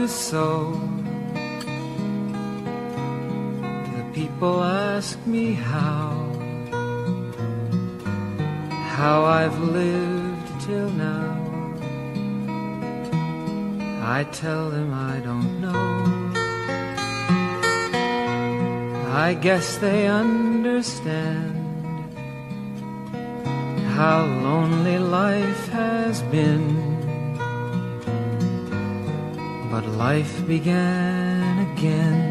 you so. The people ask me how I've lived till now. I tell them I don't know. I guess they understand how lonely life has been. But life began again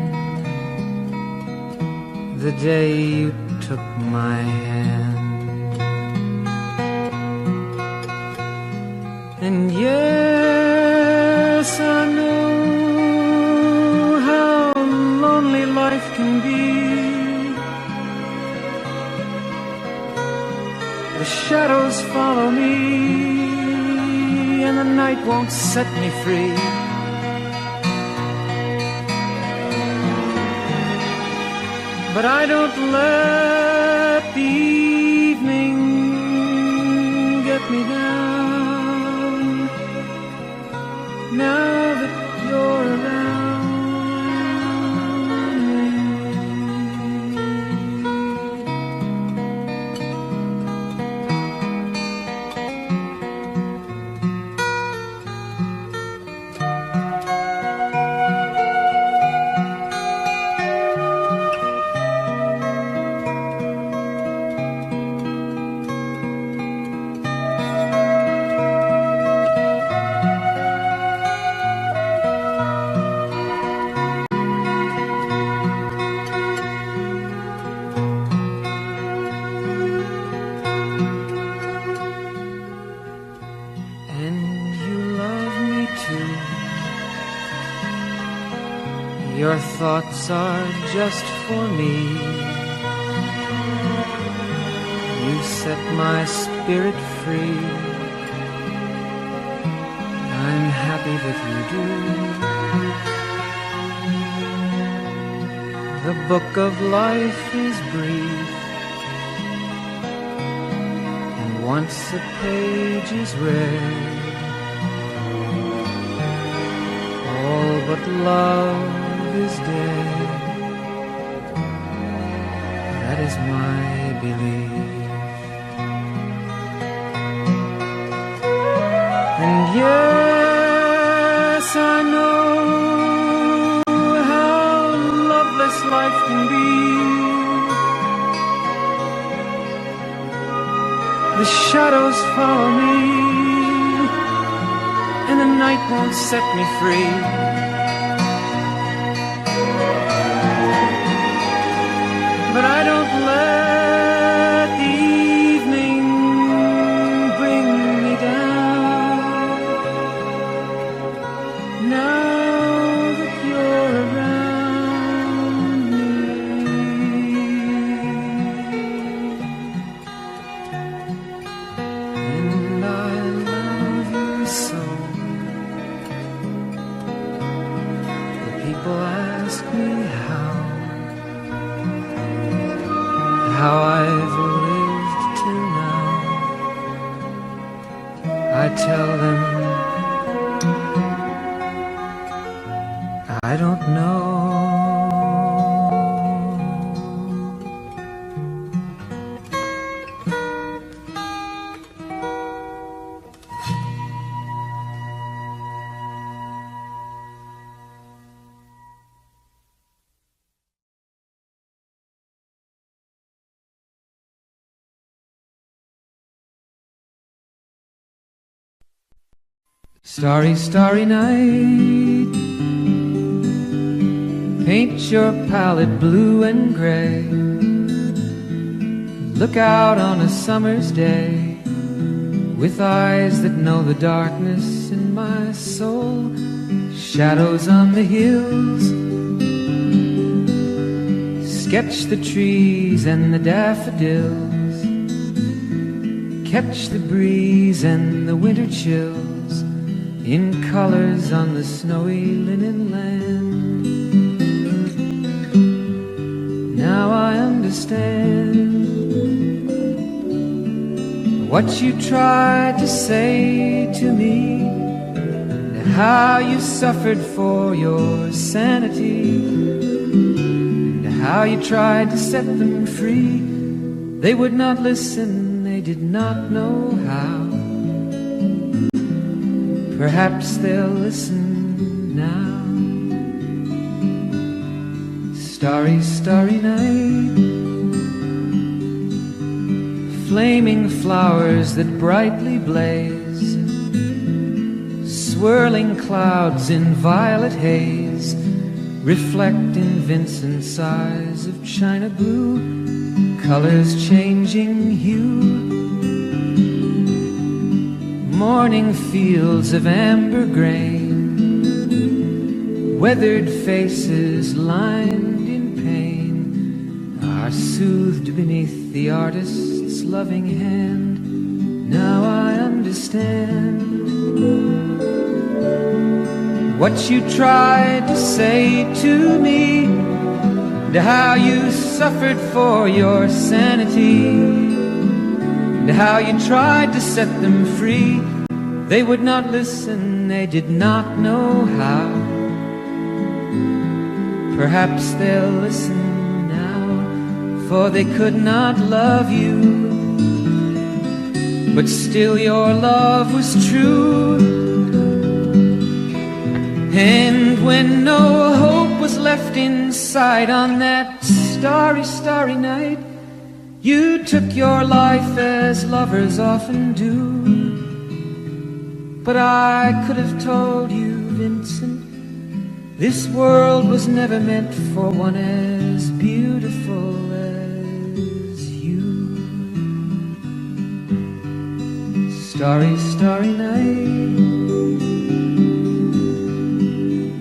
the day you took my hand. And yes, I know how lonely life can be. The shadows follow me, and the night won't set me free. But I don't let the evening get me down. Now that you're around Your thoughts are just for me. You set my spirit free. I'm happy that you do. The book of life is brief, and once a page is read, all but love is dead. That is my belief. And yes, I know how loveless life can be. The shadows follow me, and the night won't set me free. But I don't let the evening bring me down. Now that you're around me, and I love you so. The people ask me how I've lived till now. I tell them I don't know. Starry, starry night, paint your palette blue and gray. Look out on a summer's day with eyes that know the darkness in my soul. Shadows on the hills, sketch the trees and the daffodils, catch the breeze and the winter chills in colors on the snowy linen land. Now I understand what you tried to say to me, to how you suffered for your sanity, and how you tried to set them free. They would not listen, they did not know how. Perhaps they'll listen now. Starry, starry night, flaming flowers that brightly blaze, swirling clouds in violet haze, reflect in Vincent's eyes of china blue, colors changing hue. Morning fields of amber grain, weathered faces lined in pain, are soothed beneath the artist's loving hand. Now I understand what you tried to say to me, and how you suffered for your sanity, and how you tried to set them free. They would not listen, they did not know how. Perhaps they'll listen now, for they could not love you, but still your love was true. And when no hope was left inside on that starry, starry night, you took your life as lovers often do. But I could have told you, Vincent, this world was never meant for one as beautiful as you. Starry, starry night,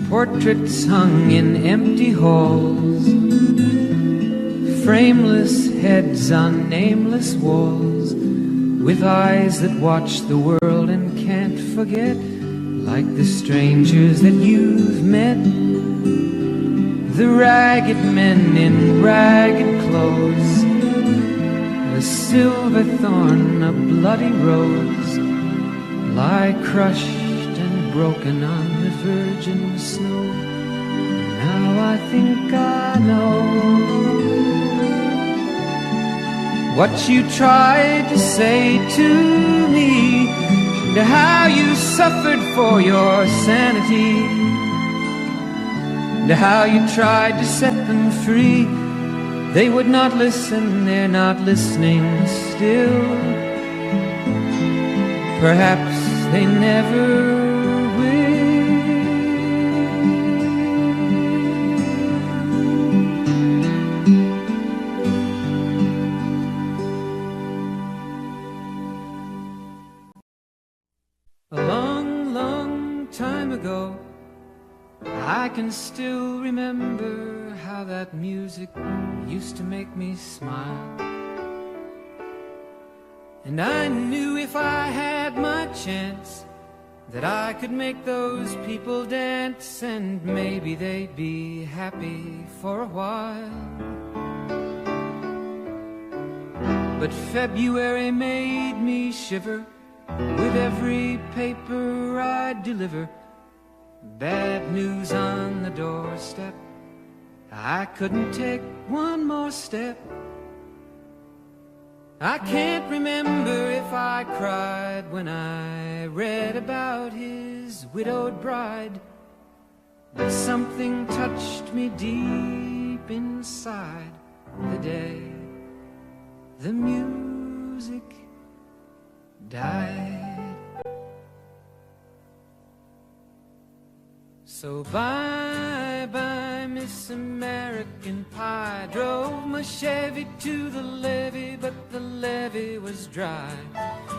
portraits hung in empty halls, frameless heads on nameless walls, with eyes that watch the world and can't forget, like the strangers that you've met. The ragged men in ragged clothes, a silver thorn, a bloody rose, lie crushed and broken on the virgin snow. Now I think I know what you tried to say to me, and how you suffered for your sanity, and how you tried to set them free. They would not listen, they're not listening still. Perhaps they never ago, I can still remember how that music used to make me smile. And I knew if I had my chance that I could make those people dance, and maybe they'd be happy for a while. But February made me shiver with every paper I'd deliver. Bad news on the doorstep, I couldn't take one more step. I can't remember if I cried when I read about his widowed bride, but something touched me deep inside the day the music died. So bye-bye, Miss American Pie. Drove my Chevy to the levee, but the levee was dry.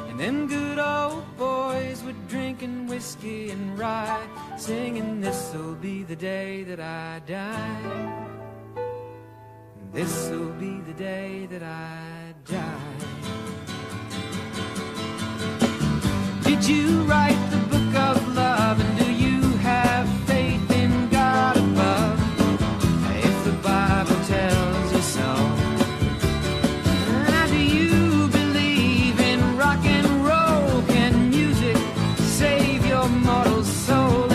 And them good old boys were drinking whiskey and rye, singing, this'll be the day that I die. This'll be the day that I die. Did you write the book of love, and do you have faith in God above? If the Bible tells you so, do you believe in rock and roll? Can music save your mortal soul?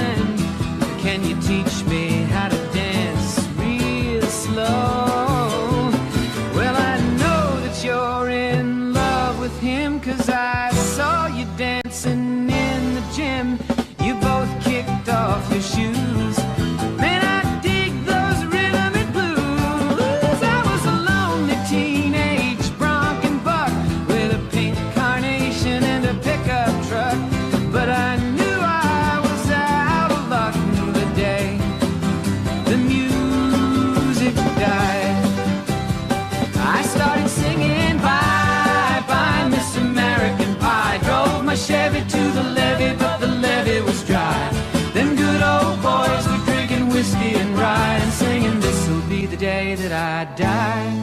day that I die.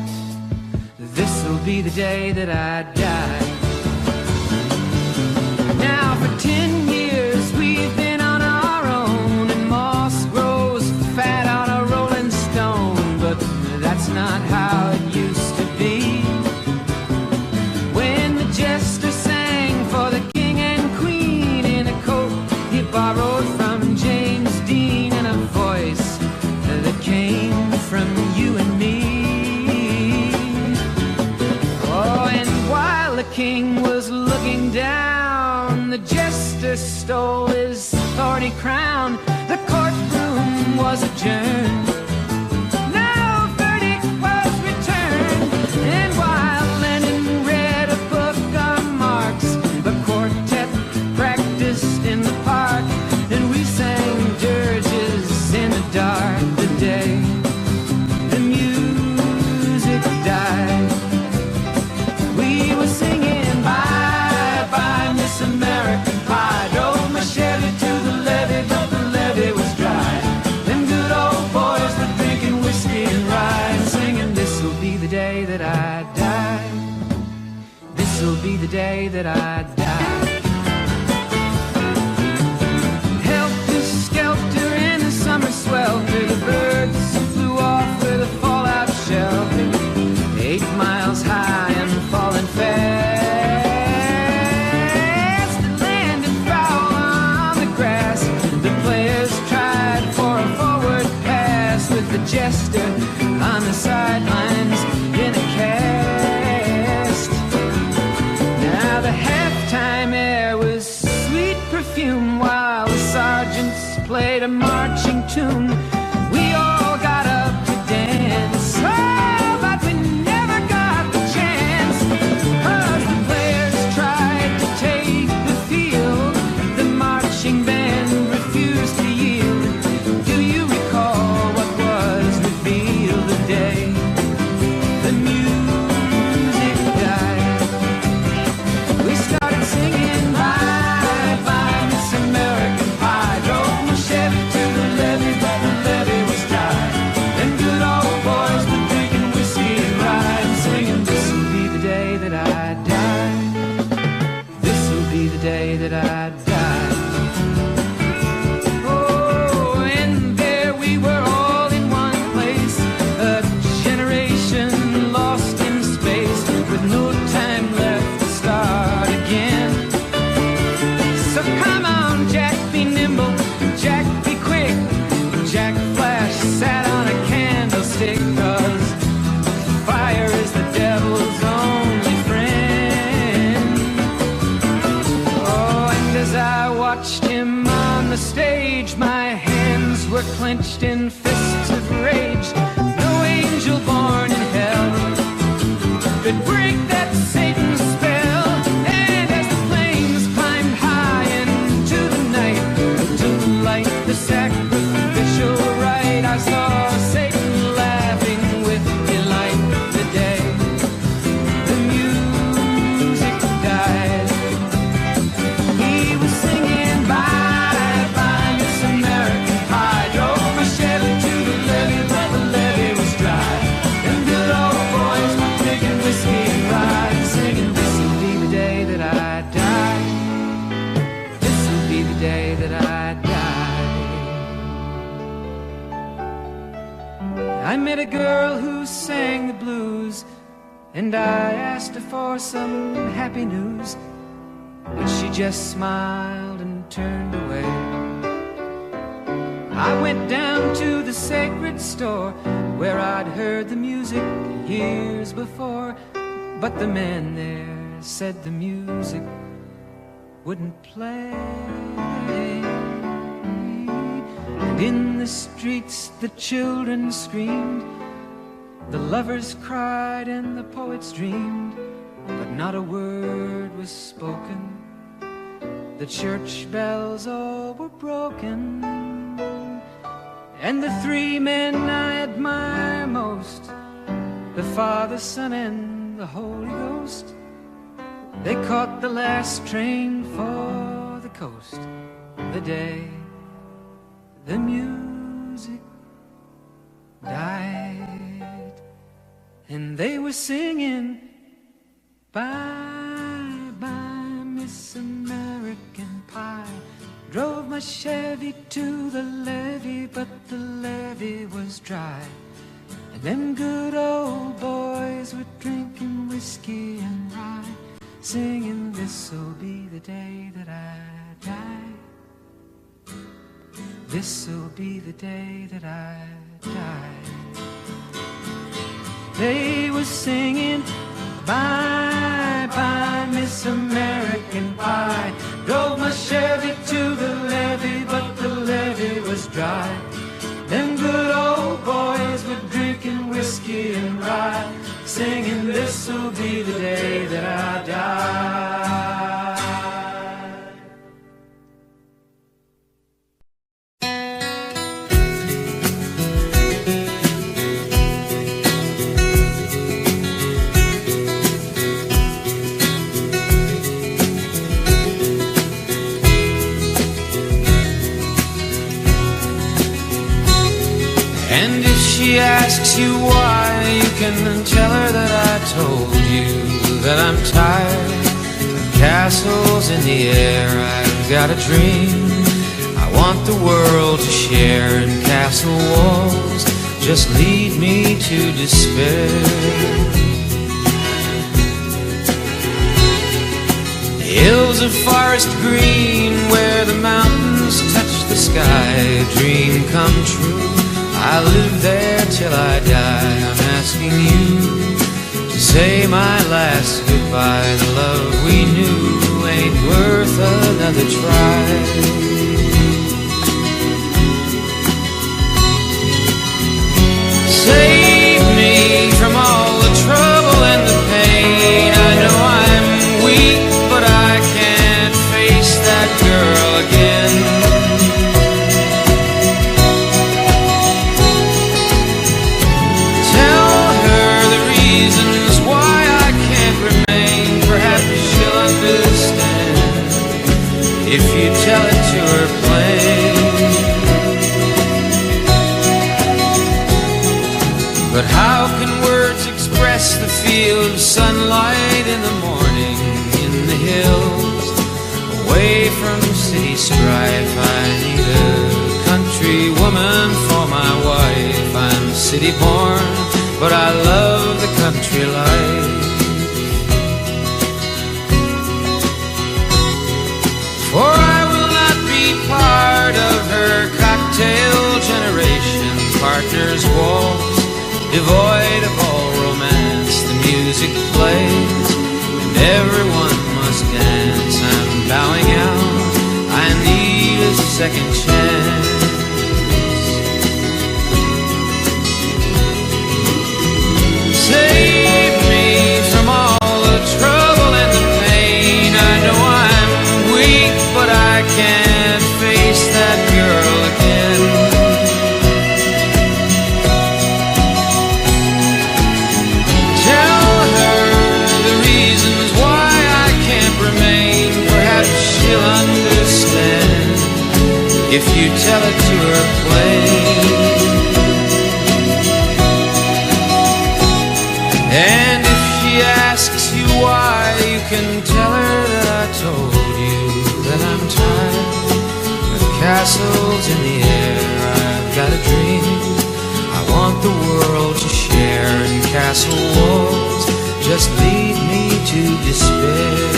This'll be the day that I die. Now for 10 years we've been on our own, and moss grows fat on a rolling stone. But that's not how it used to be. When the jester sang for the king and queen in a coat he borrowed from James Dean, and a voice that came from you and me. Oh, and while the king was looking down, the jester stole his thorny crown. The courtroom was adjourned. No verdict was returned. And while Lenin read a book on Marx, the quartet practiced in the park, and we sang dirges in the dark. The day the music died, we were singing bye bye Miss American Pie. Drove my Chevy to the levee, but the levee was dry. Them good old boys were drinking whiskey and rye, and singing this'll be the day that I die. This'll be the day that I die. Helter skelter in the summer swelter, the birds flew off with a fallout shelter. 8 miles high and falling fast, landed foul on the grass. The players tried for a forward pass, with the jester on the sidelines in a cast. Now the halftime air was sweet perfume, while the sergeants played a marching tune. We all got up to dance, oh, but we never got the chance, 'cause the players tried to take the field. The marching band refused to yield. Do you recall what was revealed the day the music died? We started singing bye bye Miss American Pie. Drove my Chevy to the levee, but the levee was dry. Them good old boys were drinking whiskey and rye, and singing this'll be the day that I die. This'll be the day that I die. Oh, and there we were all in one place, a generation lost in space, with no time left to start again. So come on, Jack, be nimble, Jack, be quick. Jack Flash sat on a candlestick, 'cause fire is the devil's only friend. Oh, and as I watched him on the stage, my hands were clenched in fists of rage. No angel born in hell could break that Satan's spell. And as the flames climbed high into the night to light the sacrificial rite, I saw Satan laughing with delight. The day the music died, he was singing bye bye Miss American Pie. Drove my Chevy to the levee, but the levee was dry. Them good old boys were drinking whiskey and rye, and singing this'll be the day that I die. This'll be the day that I die. I met a girl who sang the blues, and I asked her for some happy news, but she just smiled and turned away. I went down to the sacred store, where I'd heard the music years before, but the man there said the music wouldn't play. And in the streets the children screamed, the lovers cried and the poets dreamed, but not a word was spoken. The church bells all were broken, and the 3 men I admire most, the Father, Son, and the Holy Ghost, they caught the last train for the coast. The day the music died. they were singing, bye, bye, Miss American Pie. Drove my Chevy to the levee, but the levee was dry. And them good old boys were drinking whiskey and rye, singing, this'll be the day that I die. This'll be the day that I die. They were singing, bye, bye, Miss American Pie. Drove my Chevy to the levee, but the levee was dry. Them good old boys were drinking whiskey and rye, singing, this'll be the day that I die. And if she asks you why, you can tell her that I told you that I'm tired of castles in the air. I've got a dream I want the world to share, and castle walls just lead me to despair. The hills of forest green where the mountains touch the sky, a dream come true. I'll live there till I die. I'm asking you to say my last goodbye. The love we knew ain't worth another try. Save me from all the trouble and the pain. I know I'm weak, but I can't face that girl again. If you tell it to her plain. But how can words express the feel of sunlight in the morning in the hills, away from city strife? I need a country woman for my wife. I'm city born, but I love the country life. For I will not be part of her cocktail generation. Partners waltz, devoid of all romance. The music plays, and everyone must dance. I'm bowing out, I need a second chance. Save me from all the trouble and the pain. I know I'm weak, but I can't face that girl again. Tell her the reasons why I can't remain. Perhaps she'll understand if you tell it to her plain. And if she asks you why, you can tell her that I told you that I'm tired of castles in the air. I've got a dream I want the world to share, and castle walls just lead me to despair.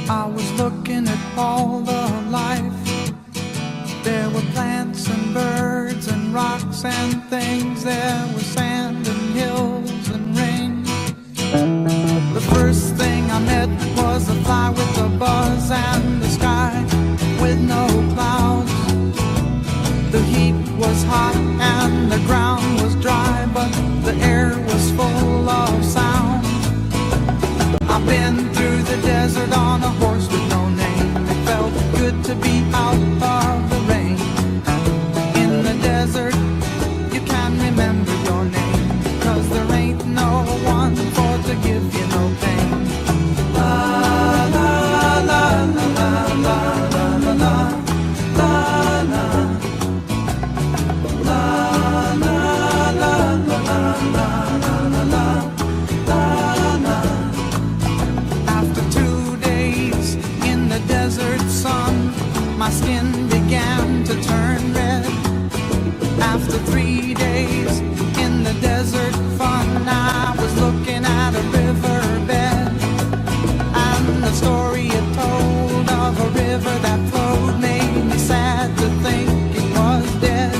I was looking at all the life. There were plants and birds and rocks and things. There was sand and hills and rain. air was full of sound. I've been through the desert on a horse with no name. It felt good to be out of the rain. In the desert, you can remember your name, 'cause there ain't no one for to give you no pain. La la la la la la la la la la la la la la la la. After 2 days in the desert sun, my skin began to turn red. After 3 days in the desert fun, I was looking at a riverbed, and the story it told of a river that flowed made me sad to think it was dead.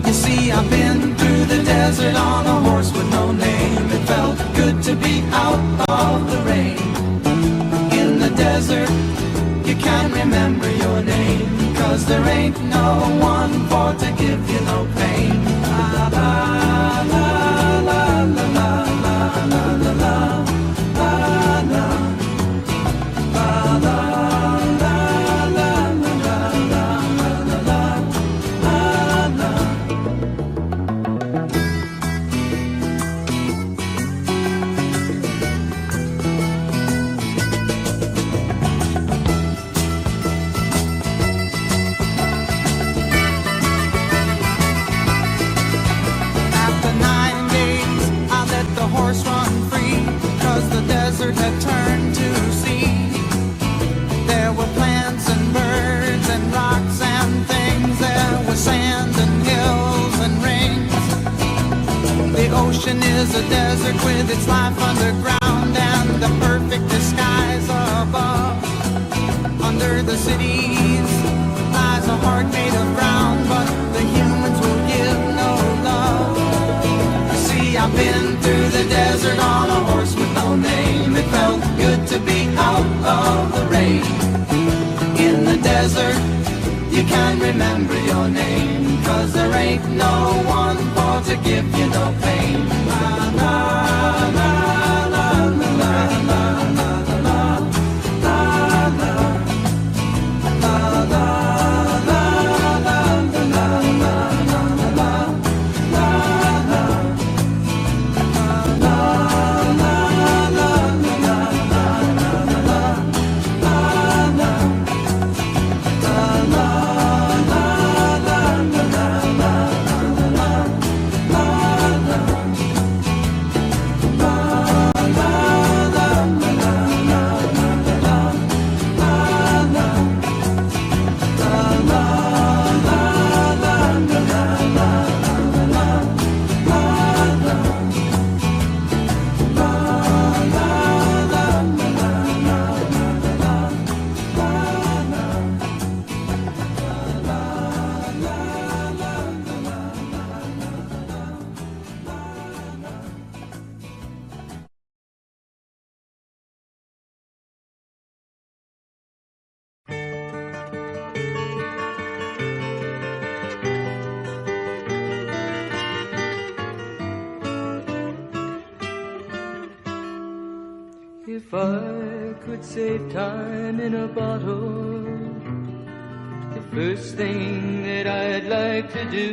You see, I've been through the desert on a horse with no name. It felt good to be out of the rain. In the desert, you can't remember your name, 'cause there ain't no one for to give you no pain. La la la la la la la la la la la la la la la la la la. After 9 days, I let the horse run free, 'cause the desert had turned to sea. There were plants and birds and rocks and things. There was sand and hills and rings. The ocean is a desert with its life underground and the perfect disguise above. Under the cities lies a heart made of brown, but the humans will give no love. You see, I've been through the desert on a horse with no name. It felt good to be out of the rain. In the desert, you can't remember your name, 'cause there ain't no one for to give you no pain. La la la la la la la la la la la la la la la If I could save time in a bottle, the first thing that I'd like to do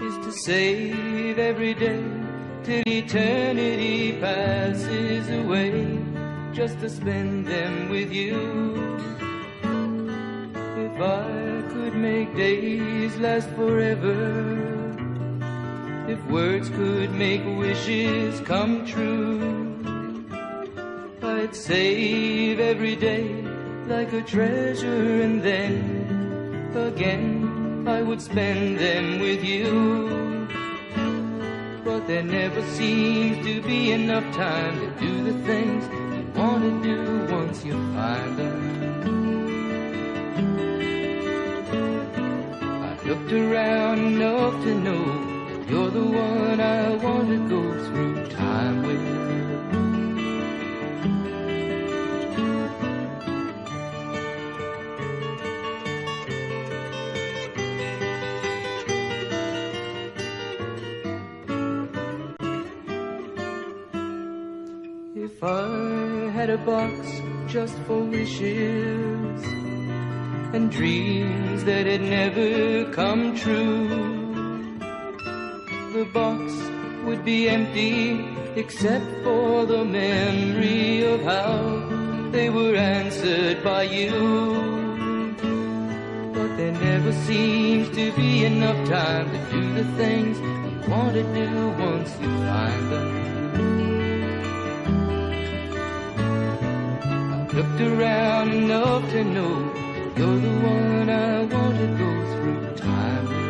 is to save every day till eternity passes away, just to spend them with you. If I could make days last forever, if words could make wishes come true, I'd save every day like a treasure, and then again I would spend them with you. But there never seems to be enough time to do the things you want to do once you find them. I've looked around enough to know you're the one I want to go through time with. If I had a box just for wishes and dreams that had never come true, the box would be empty except for the memory of how they were answered by you. But there never seems to be enough time to do the things you want to do once you find them. I've looked around enough to know you're the one I want to go through time with.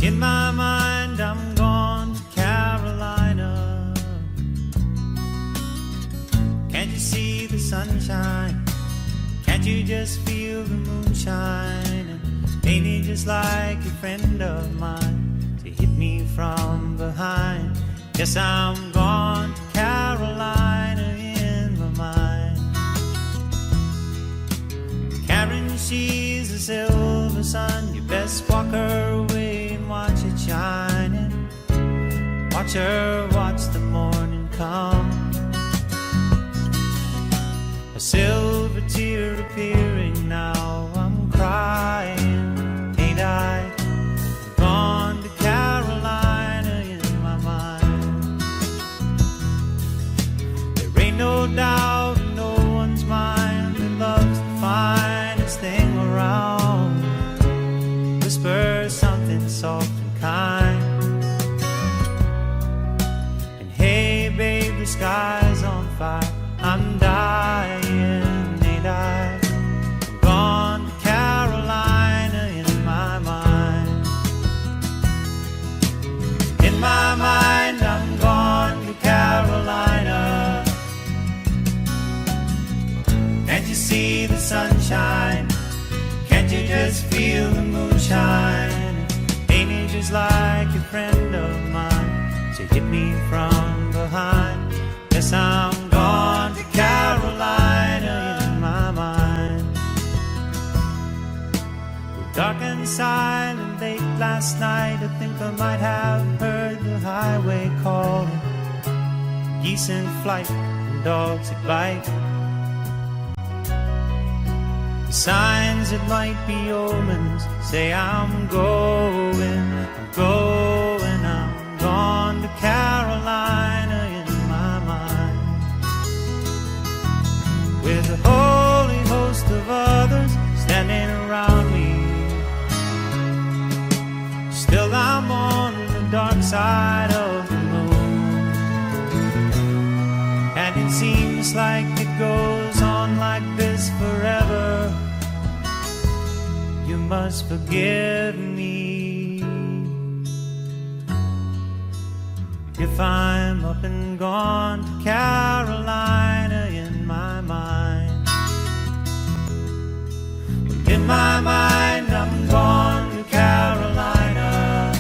In my mind, I'm gone to Carolina. Can't you see the sunshine? Can't you just feel the moonshine? And ain't it just like a friend of mine to hit me from behind? Yes, I'm gone to Carolina in my mind. Karen, she's a silver sun. You best walk her away and watch it shining. Watch her watch the morning come. A silver tear appearing now. I'm crying, ain't I? Gone to Carolina in my mind. There ain't no doubt in no one's mind that love's the finest thing around. Whisper something soft and kind. And hey babe, the sky's on fire. I'm dying, ain't I? I'm gone to Carolina in my mind. In my mind, I'm gone to Carolina. Can't you see the sunshine? Can't you just feel the moonshine? Ain't it just like a friend of mine to hit me from behind? Yes, I'm gone to Carolina in my mind. Dark and silent late last night, I think I might have heard the highway calling. Geese in flight and dogs that bite. The signs that might be omens say I'm going, I'm gone to Carolina in my mind. With a holy host of others standing around me, still I'm on the dark side of the moon. And it seems like it goes on like this forever. You must forgive me if I'm up and gone to Carolina in my mind. In my mind, I'm gone to Carolina.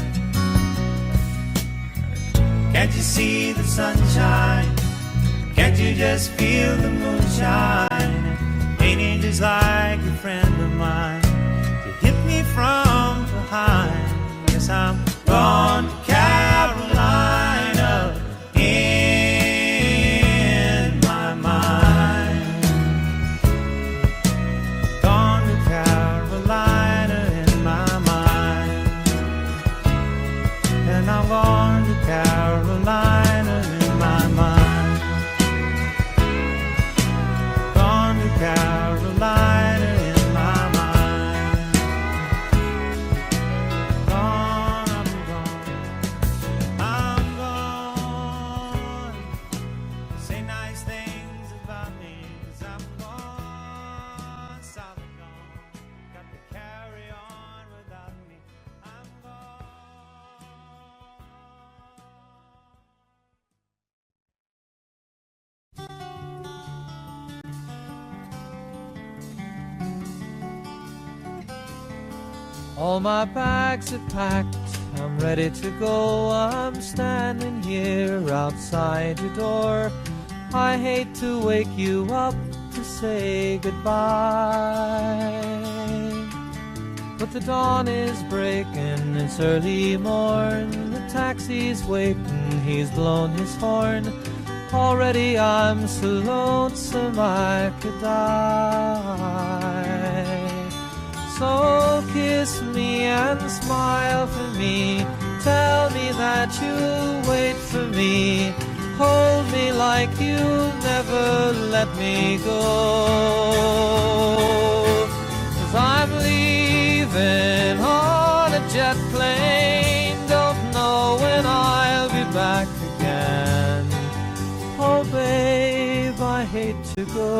Can't you see the sunshine? Can't you just feel the moonshine? Ain't it just like a friend of mine to hit me from behind? Yes, I'm gone to Carolina in my mind. Gone to Carolina in my mind. And I'm gone to Carolina in my mind. Gone to Carolina in my mind. All my bags are packed, I'm ready to go. I'm standing here outside your door. I hate to wake you up to say goodbye, but the dawn is breaking, it's early morn. The taxi's waiting, he's blown his horn. Already I'm so lonesome I could die. So kiss me and smile for me. Tell me that you'll wait for me. Hold me like you'll never let me go. 'Cause I'm leaving on a jet plane. Don't know when I'll be back again. Oh babe, I hate to go.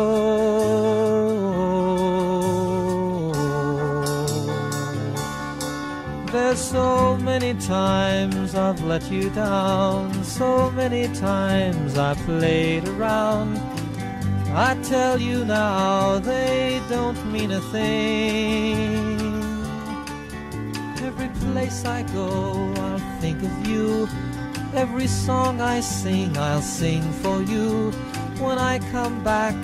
There's so many times I've let you down, so many times I played around. I tell you now, they don't mean a thing. Every place I go, I'll think of you. Every song I sing, I'll sing for you. When I come back,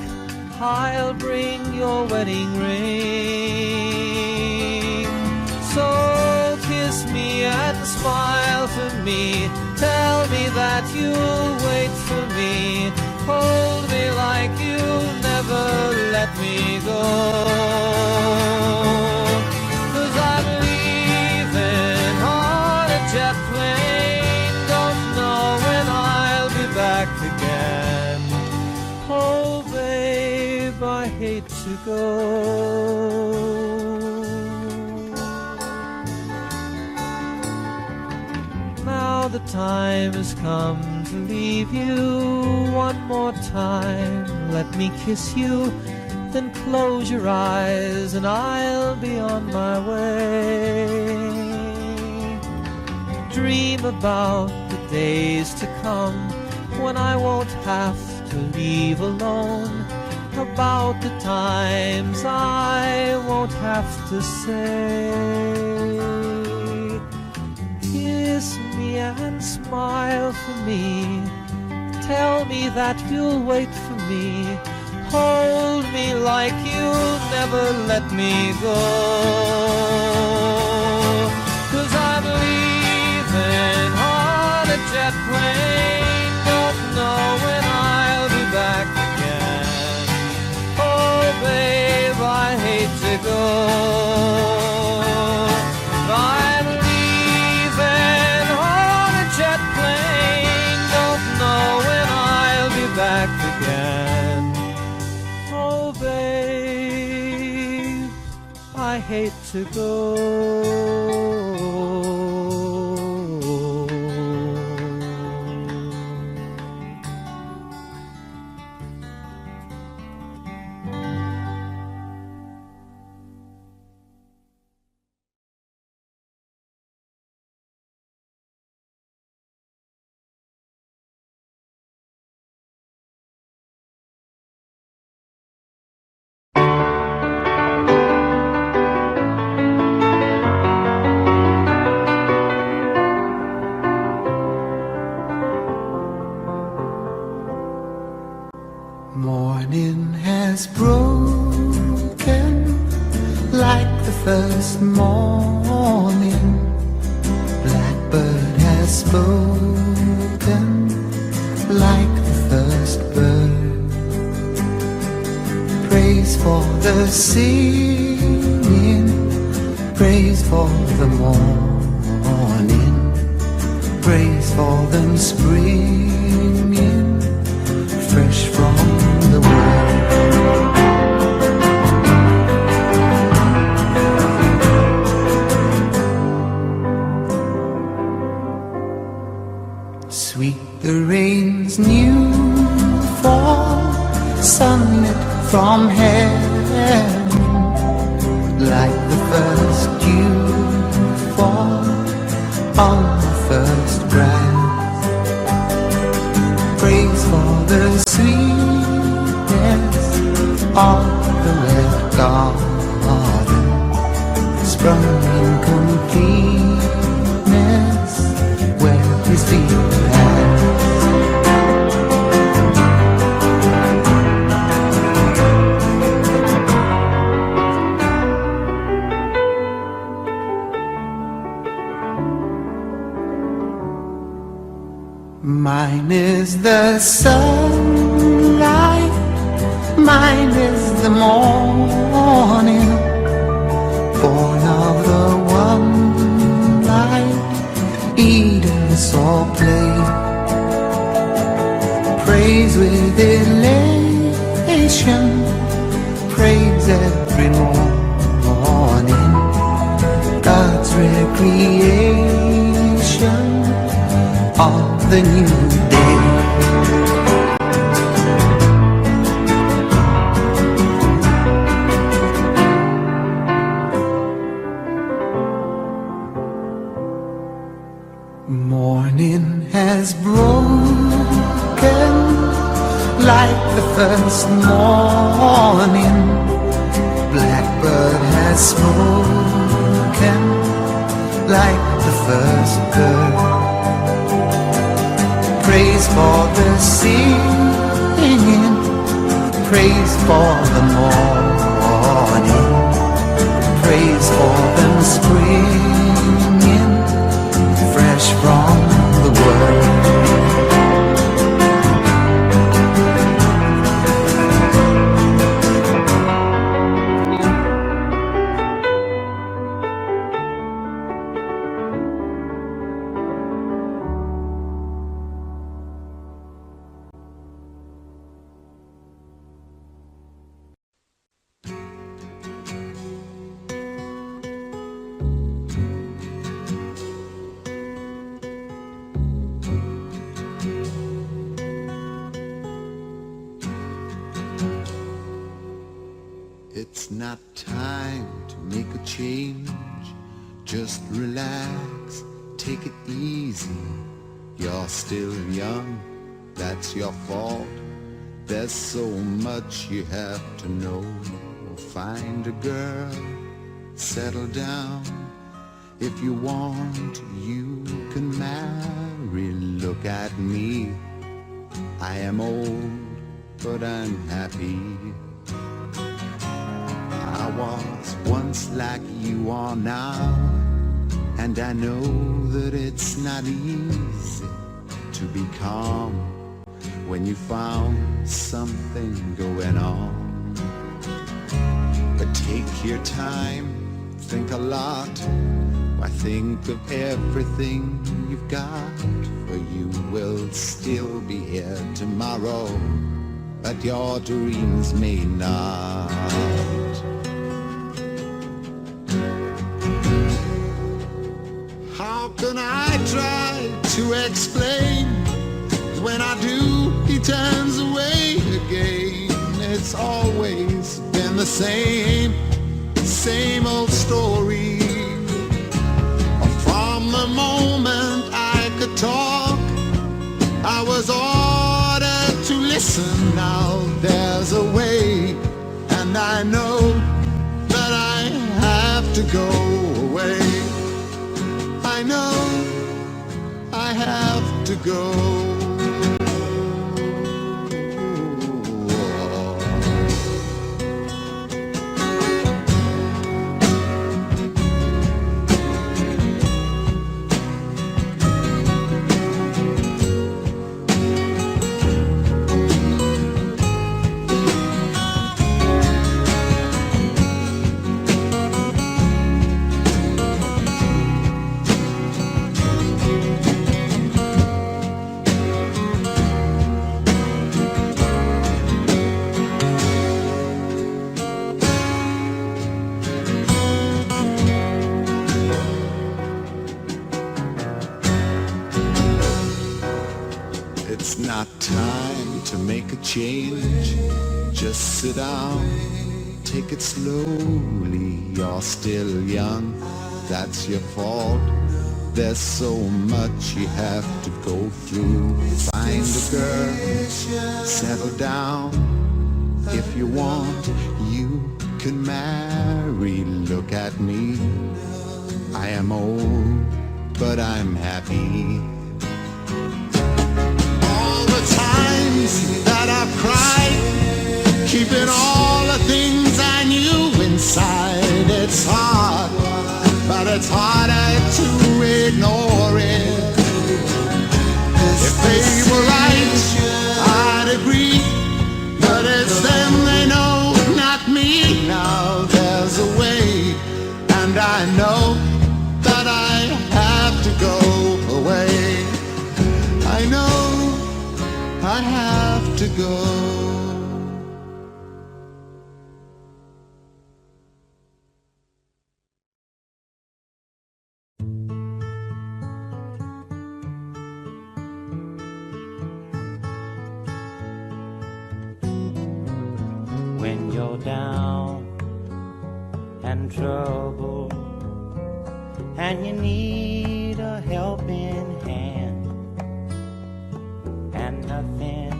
I'll bring your wedding ring. So kiss me and smile for me. Tell me that you'll wait for me. Hold me like you'll never let me go. 'Cause I'm leaving on a jet plane. Don't know when I'll be back again. Oh babe, I hate to go. Now the time has come to leave you. One more time, let me kiss you. Then close your eyes and I'll be on my way. Dream about the days to come when I won't have to leave alone. About the times I won't have to say. Kiss me and smile for me. Tell me that you'll wait for me. Hold me like you'll never let me go. 'Cause I'm leaving on a jet plane. Don't know when I'll be back again. Oh babe, I hate to go. I'm leaving on a jet plane. Don't know when I'll be back again. Oh babe, I hate to go. Morning has broken like the first morning. Blackbird has spoken like the first bird. Praise for the singing, praise for the morning, praise for them springing fresh from the world. Sweet the rain's new fall, sunlit from heaven, like the first dew fall on the first grass. Praise for the sweet Mine is the sunlight, mine is the morning, born of the one light, Eden's all play. Praise with elation, praise every morning, God's recreation of the new day. Morning has broken like the first morning. Blackbird has spoken like the first bird. Praise for the singing, praise for the morning, praise for them springing fresh from the world. It's not time to make a change. Just relax, take it easy. You're still young, that's your fault. There's so much you have to know. Find a girl, settle down. If you want, you can marry. Look at me, I am old, but I'm happy. I was once like you are now, and I know that it's not easy to be calm when you found something going on. But take your time, think a lot. Why, think of everything you've got, for you will still be here tomorrow, but your dreams may not. How can I try to explain? When I do, he turns away again. It's always been the same old story. From the moment I could talk, I was ordered to listen. Now there's a way, and I know that I have to go away. I know I have to go. It's not time to make a change. Just sit down, take it slowly. You're still young, that's your fault. There's so much you have to go through. Find a girl, settle down. If you want, you can marry. Look at me, I am old, but I'm happy. That I've cried, keeping all the things I knew inside. It's hard, but it's harder to ignore it. If they were you're down and troubled, and you need a helping hand, and nothing,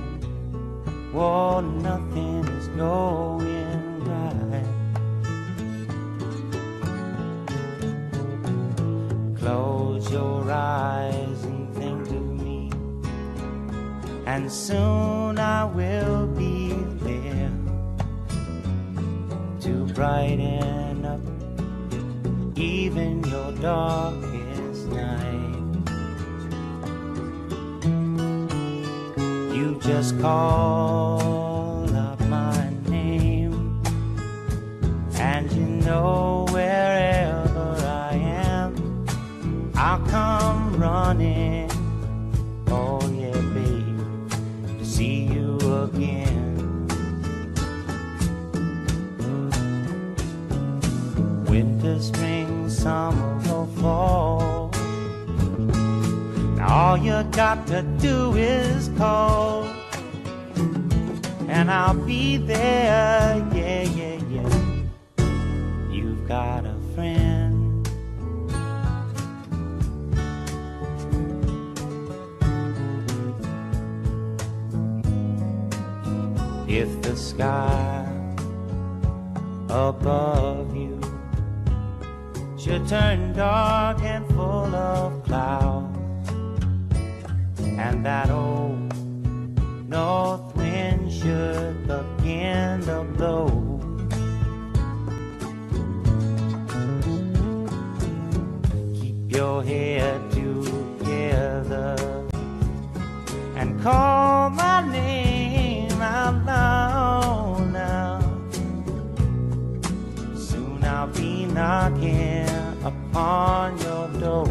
oh, nothing is going right. Close your eyes and think of me, and soon I will be there to brighten up even your darkest night. You just call up my name, and you know wherever I am, I'll come running. Oh yeah, babe, to see you again. Winter, spring, summer or fall, now all you got to do is call, and I'll be there, yeah, yeah, yeah. You've got a friend. If the sky above you should turn dark and full of clouds, and that old north wind should begin to blow, keep your head together and call my name out loud now. Soon I'll be knocking upon your door.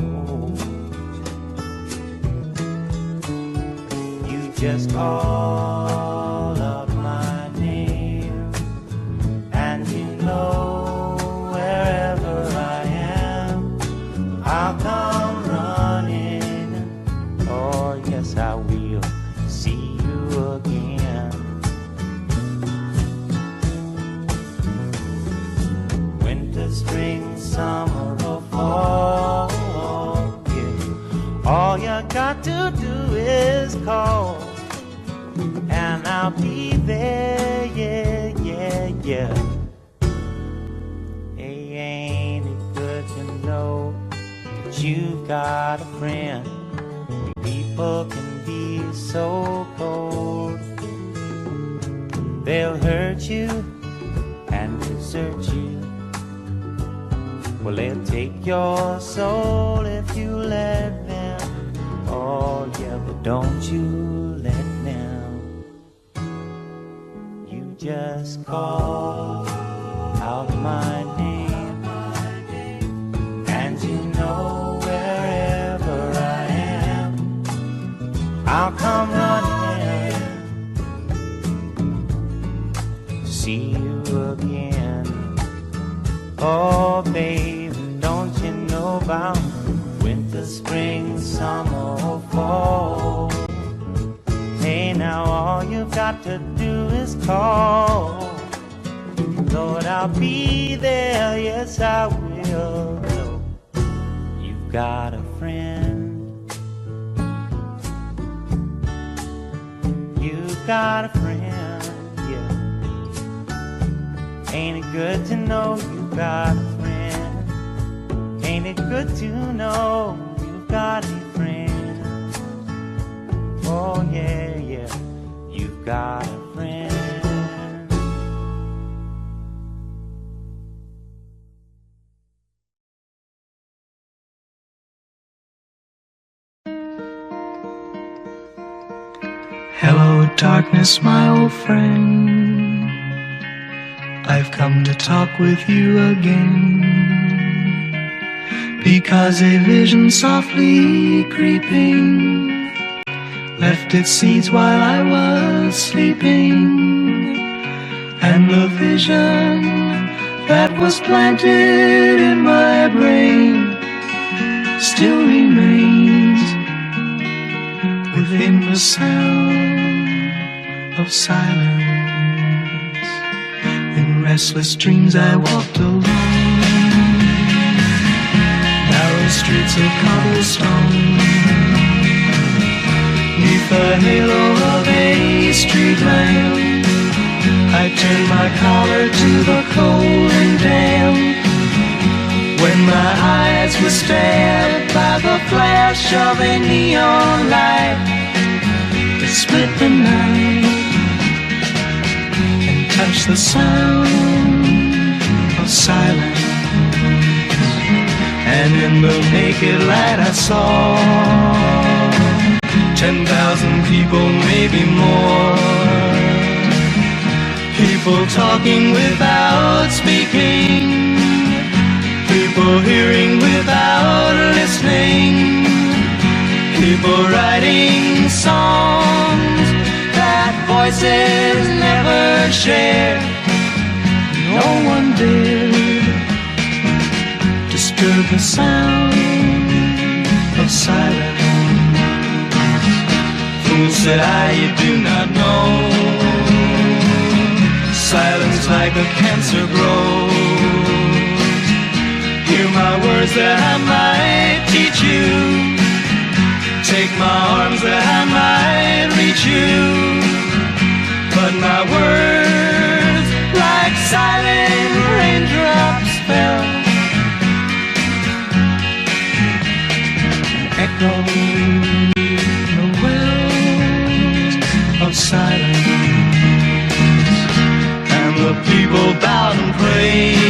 You just call up my name, and you know wherever I am, I'll come running. Oh yes, I will see you again. Winter, spring, summer or fall, yeah. All you got to do is call, and I'll be there, yeah, yeah, yeah. Hey, ain't it good to know that you've got a friend? People can be so cold, they'll hurt you and desert you. Well, they'll take your soul if you let them. Oh yeah, but don't you let them. You just call out my name, and you know wherever I am, I'll come running to see you again. Oh baby, don't you know about winter, spring, summer or fall? Hey, now all you've got to do is call. Lord, I'll be there, yes I will. You've got a friend. You've got a friend, yeah. Ain't it good to know you've got a friend? Ain't it good to know you've got a friend? Oh yeah, yeah, you've got a friend. Hello, darkness, my old friend. I've come to talk with you again, because a vision softly creeping left its seeds while I was sleeping, and the vision that was planted in my brain still remains within the sound of silence. In restless dreams I walked alone, narrow streets of cobblestone, neath the halo of a street lamp. I turned my collar to the cold and damp, when my eyes were stabbed by the flash of a neon light that split the night and touched the sound of silence. And in the naked light I saw 10,000 people, maybe more, people talking without speaking, people hearing without listening, people writing songs that voices never share. No one dared disturb the sound of silence. Fool, said I, you do not know, silence like a cancer grows. Hear my words that I might teach you, take my arms that I might reach you, but my words like silent raindrops fell, echoing the wells of silence. And the people bowed and prayed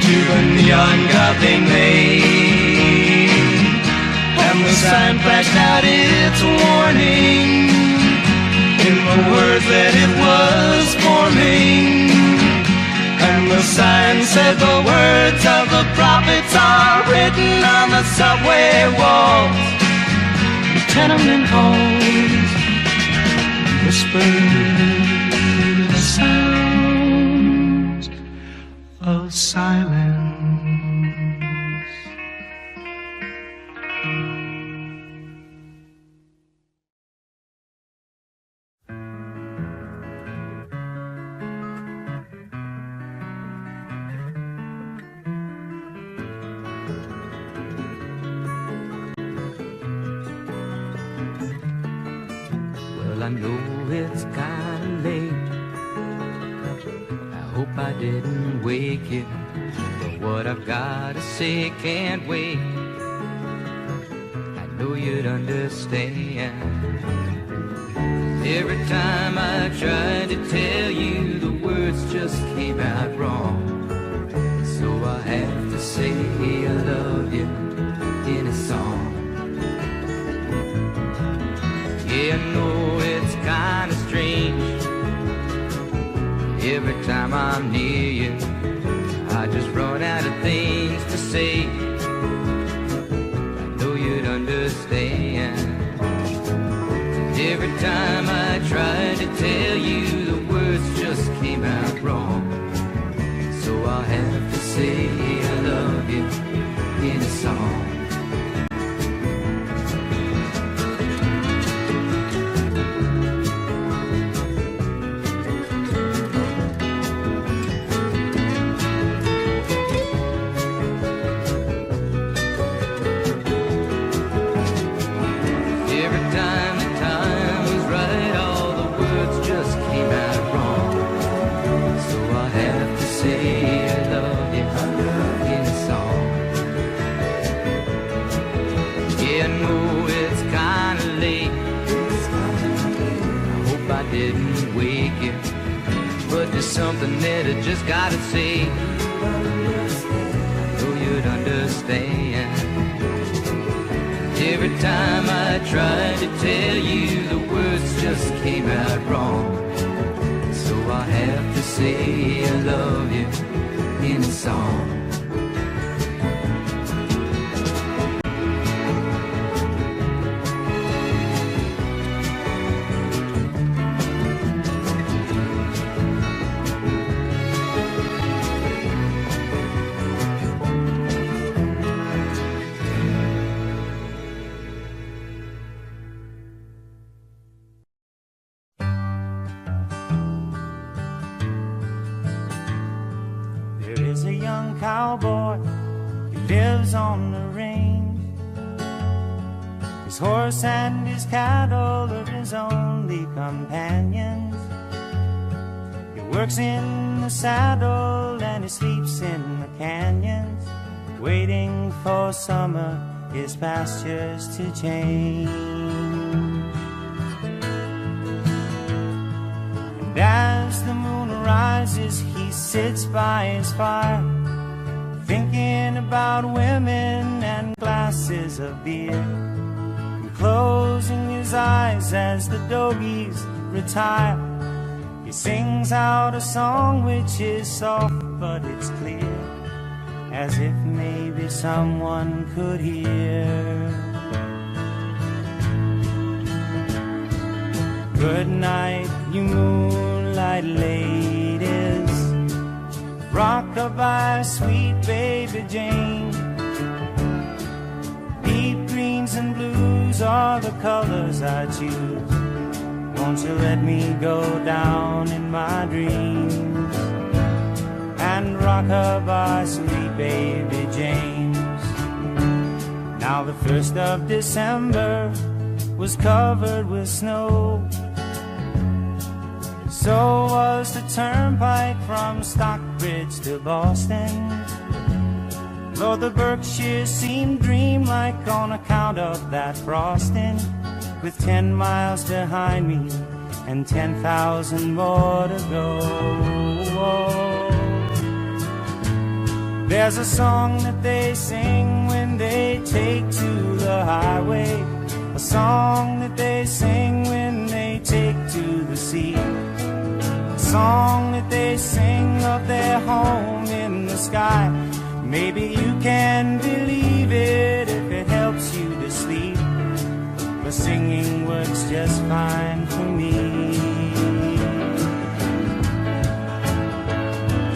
to the neon god they made, and the sign flashed out its warning in the words that it was forming. And the sign said the words of the prophets are written on the subway walls, the tenement halls, whispered the sounds of silence. I know it's kinda late, I hope I didn't wake you, but what I've gotta say can't wait. I know you'd understand. Every time I tried to tell you, the words just came out wrong. So I have to say I love you in a song. Yeah, I know it's kinda strange, every time I'm near you, I just run out of things to say. I know you'd understand. Every time I tried to tell you, the words just came out wrong. So I'll have to say I love you in a song. Something that I just gotta say. I know you'd understand. Every time I tried to tell you, the words just came out wrong. So I have to say I love you in a song. is a young cowboy. He lives on the range. His horse and his cattle are his only companions. He works in the saddle and he sleeps in the canyons, waiting for summer, his pastures to change. And as the moon rises, he sits by his fire, thinking about women and glasses of beer, and closing his eyes as the dogies retire. He sings out a song which is soft but it's clear, as if maybe someone could hear. Good night, you moonlight ladies, rock-a-bye, sweet baby Jane. Deep greens and blues are the colors I choose. Won't you let me go down in my dreams and rock-a-bye, sweet baby James. Now the 1st of December was covered with snow, so was the turnpike from Stockbridge to Boston. Lord, the Berkshires seemed dreamlike on account of that frosting, with 10 miles behind me and 10,000 more to go. There's a song that they sing when they take to the highway, a song that they sing when they take to the sea, a song that they sing of their home in the sky. Maybe you can believe it if it helps you to sleep, but singing works just fine for me.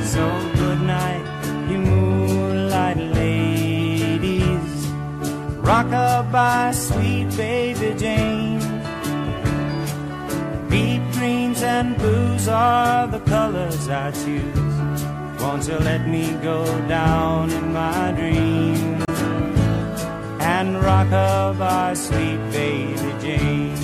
So good night, you moonlight ladies, rock-a-bye, sweet baby Jane. Deep greens and blues are the colors I choose. Won't you let me go down in my dreams and rock-a-bye, sweet baby Jane.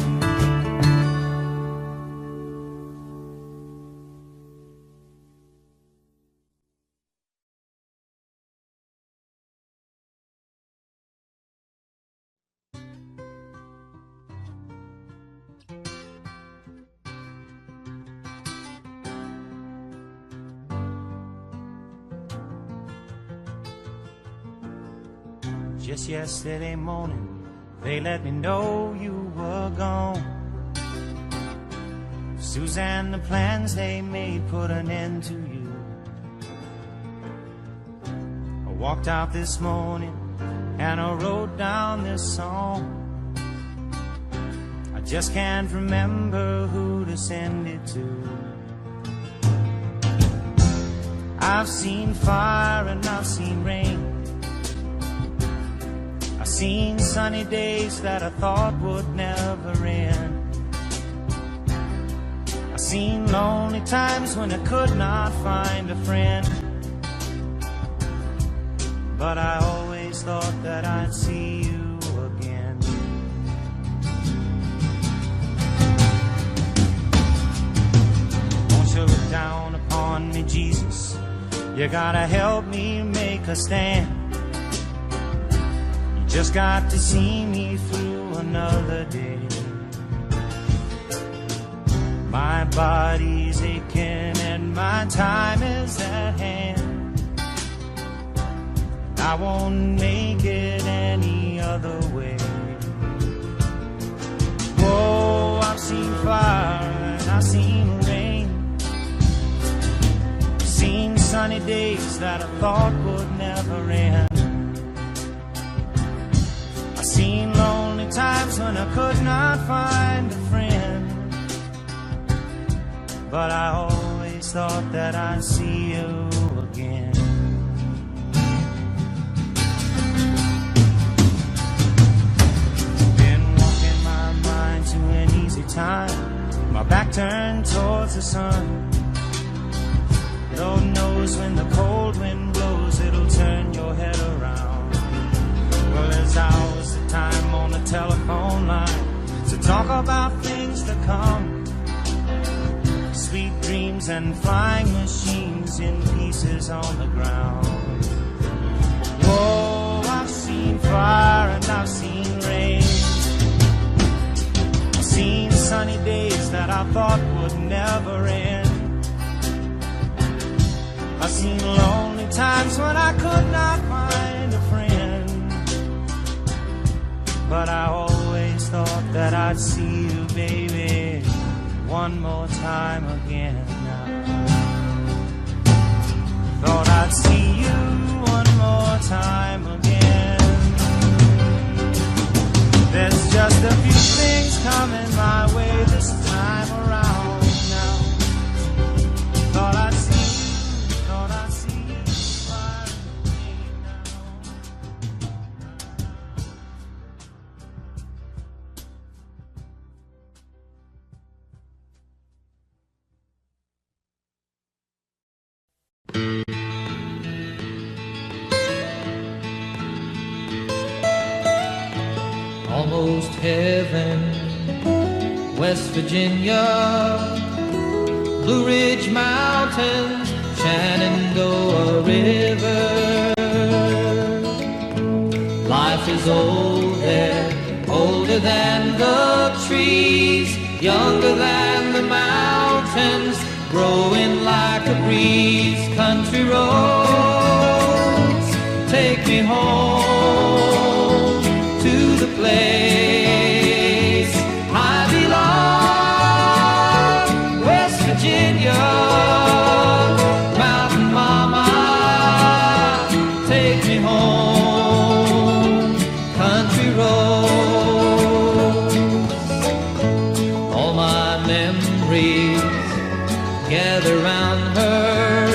Just yesterday morning, they let me know you were gone. Suzanne, the plans they made put an end to you. I walked out this morning and I wrote down this song. I just can't remember who to send it to. I've seen fire and I've seen rain, I've seen sunny days that I thought would never end. I've seen lonely times when I could not find a friend, but I always thought that I'd see you again. Won't you look down upon me, Jesus? You gotta help me make a stand. Just got to see me through another day. My body's aching and my time is at hand. I won't make it any other way. Whoa, I've seen fire and I've seen rain, seen sunny days that I thought would never end. Seen lonely times when I could not find a friend, but I always thought that I'd see you again. Been walking my mind to an easy time, my back turned towards the sun. Lord knows when the cold wind blows telephone line to talk about things to come. Sweet dreams and flying machines in pieces on the ground. Whoa, I've seen fire and I've seen rain. I've seen sunny days that I thought would never end. I've seen lonely times when I could not find a friend. But I always thought that I'd see you, baby, one more time again now. Thought I'd see you one more time again. There's just a few things coming my way this time around now. Thought I'd see you smiling at me now. Almost heaven, West Virginia, Blue Ridge Mountains, Shenandoah River. Life is old there, older than the trees, younger than the mountains, growing like a breeze. Country roads, take me home to the place I belong, West Virginia, Mountain Mama, take me home, country roads. All my memories gather round her,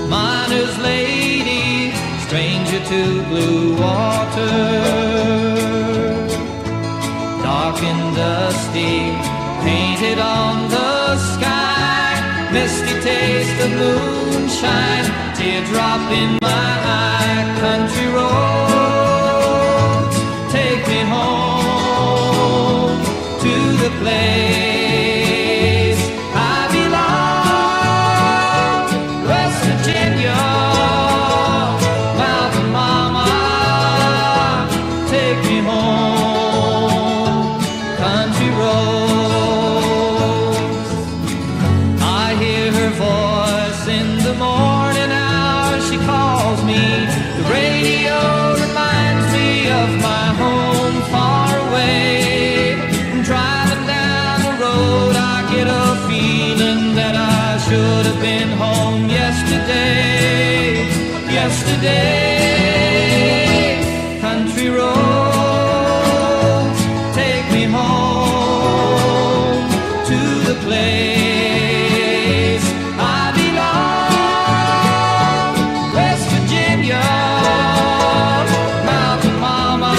miner's lady, stranger to blue water. Dark and dusty, painted on the sky, misty taste of moonshine, teardrop in my eye. Country roads, take me home to the place I belong, West Virginia, Mountain Mama, take me home, country roads. I hear her voice in the morning hour, she calls me. The radio reminds me of my home far away. Driving down the road, I get a feeling that I should have been home yesterday, yesterday. Country roads, take me home to the place I belong, West Virginia, Mountain Mama,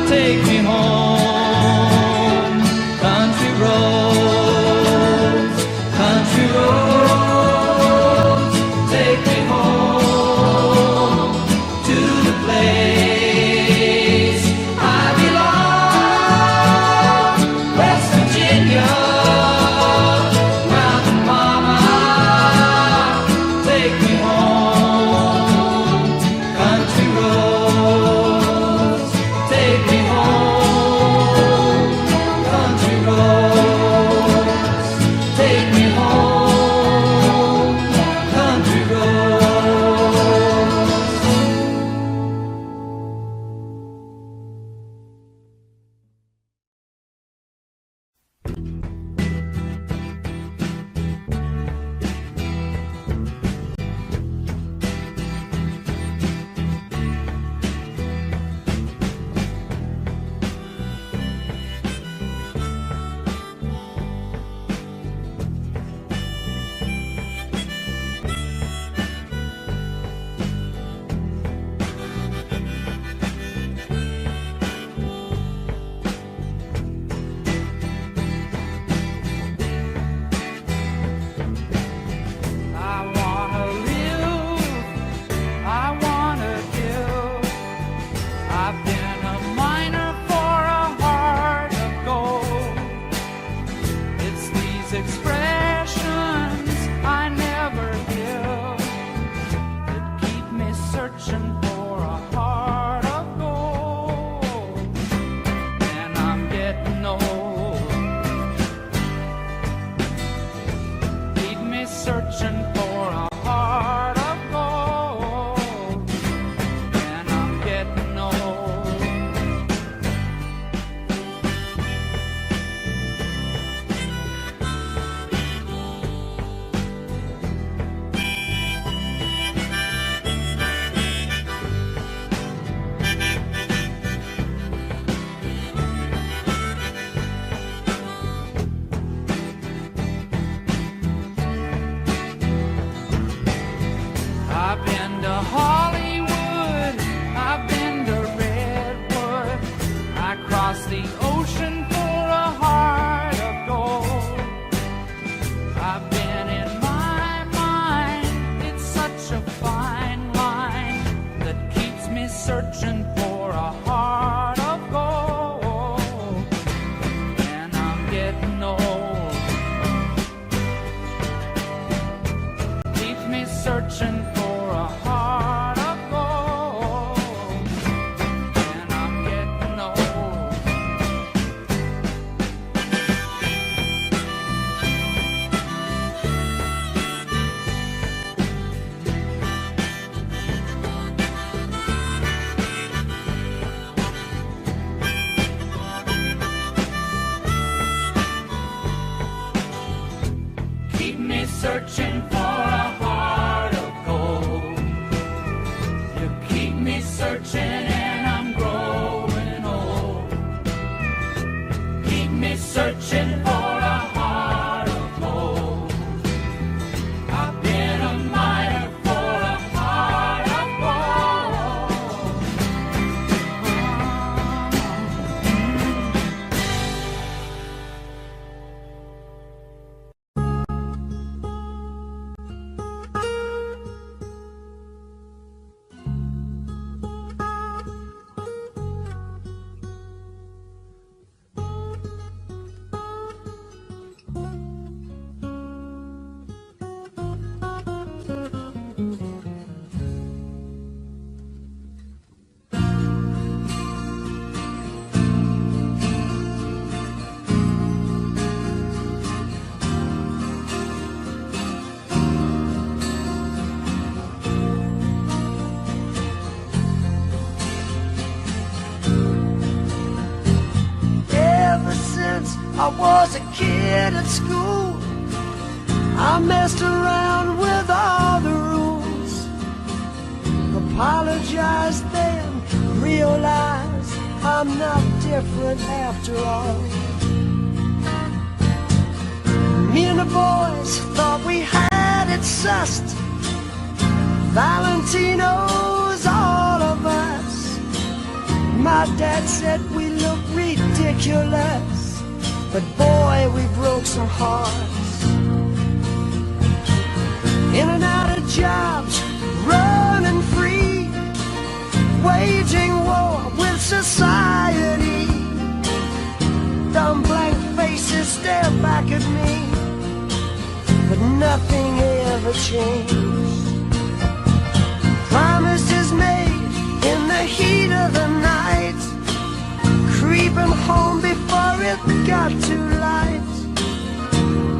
take me home, country roads, take me home. searching for a heart of gold, and I'm getting old. Keep me searching for a heart of gold, and I'm getting old. Keep me searching for a heart of gold. You keep me searching and I'm growing old. Keep me searching for a heart of gold. I've been a miner for a heart of gold. Ever since I was a kid at school, I messed around with all the rules. Apologized then, realized I'm not different after all. Me and the boys thought we had it sussed. Valentino's all of us. My dad said we look ridiculous, but boy, we broke some hearts. In and out of jobs, running free, waging war with society. Dumb blank faces stare back at me, but nothing ever changed. Promises made in the heat of the night, creeping home before it got too light.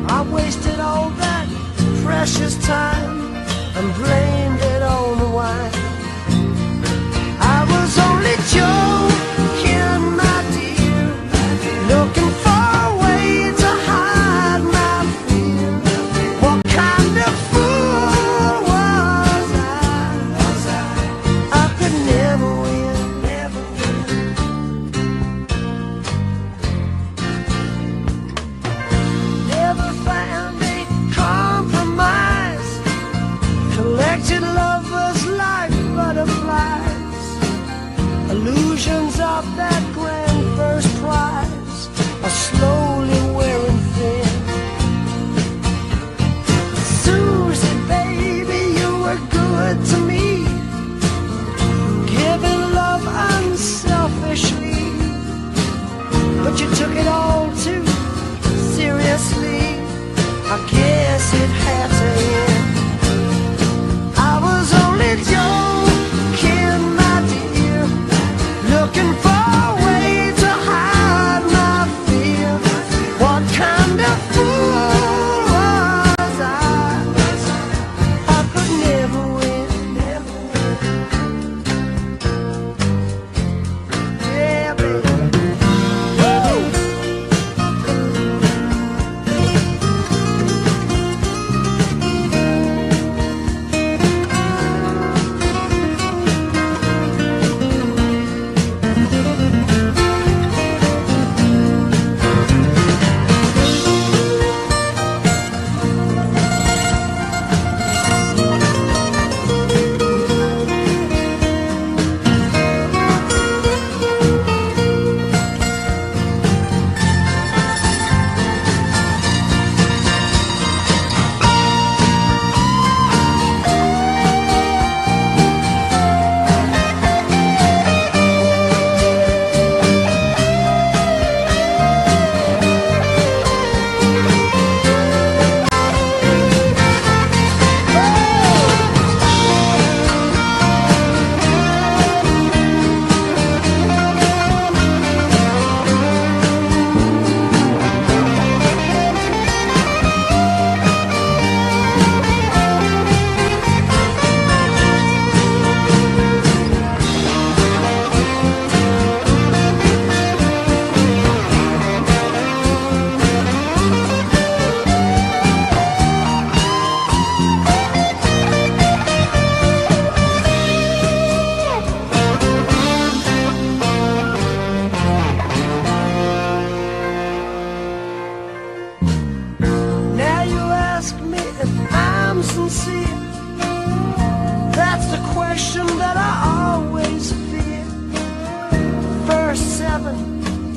I wasted all that precious time and blamed it on the wine. I was only joking, my dear, looking for a way to hide my fear. What kind of fool was I? I could never win, never win. Never found a compromise. Collected lovers like butterflies. Illusions of that grand first prize are slowly wearing thin. Susie, baby, you were good to me, giving love unselfishly, but you took it all too seriously. I guess it had to end. I was only joking, my dear, looking for a way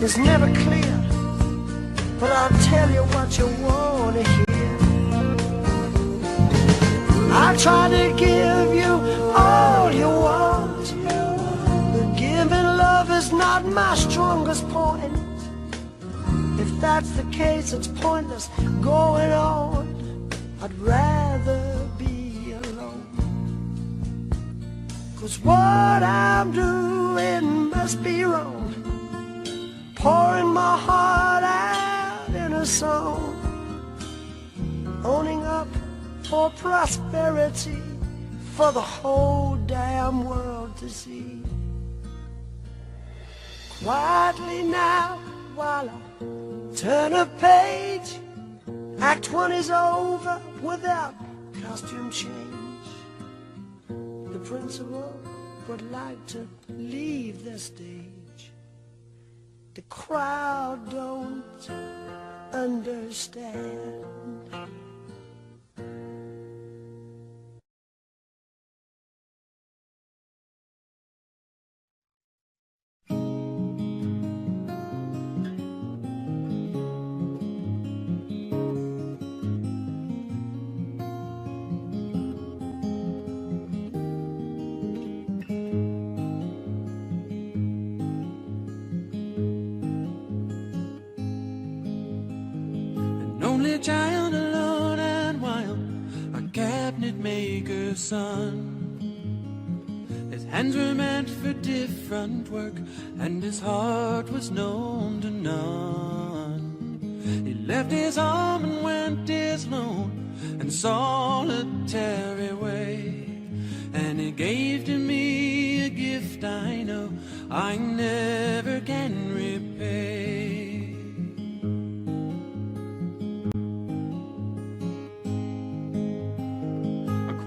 is never clear, but I'll tell you what you want to hear. I try to give you all you want, but giving love is not my strongest point. If that's the case, it's pointless going on. I'd rather be alone, 'cause what I'm doing must be wrong, pouring my heart out in a song, owning up for prosperity for the whole damn world to see. Quietly now, while I turn a page, Act 1 is over without costume change. The principal would like to leave the stage. The crowd don't understand. Only child alone and wild, a cabinet maker's son. His hands were meant for different work, and his heart was known to none. He left his home and went his lone and solitary way, and he gave to me a gift I know I never can repay.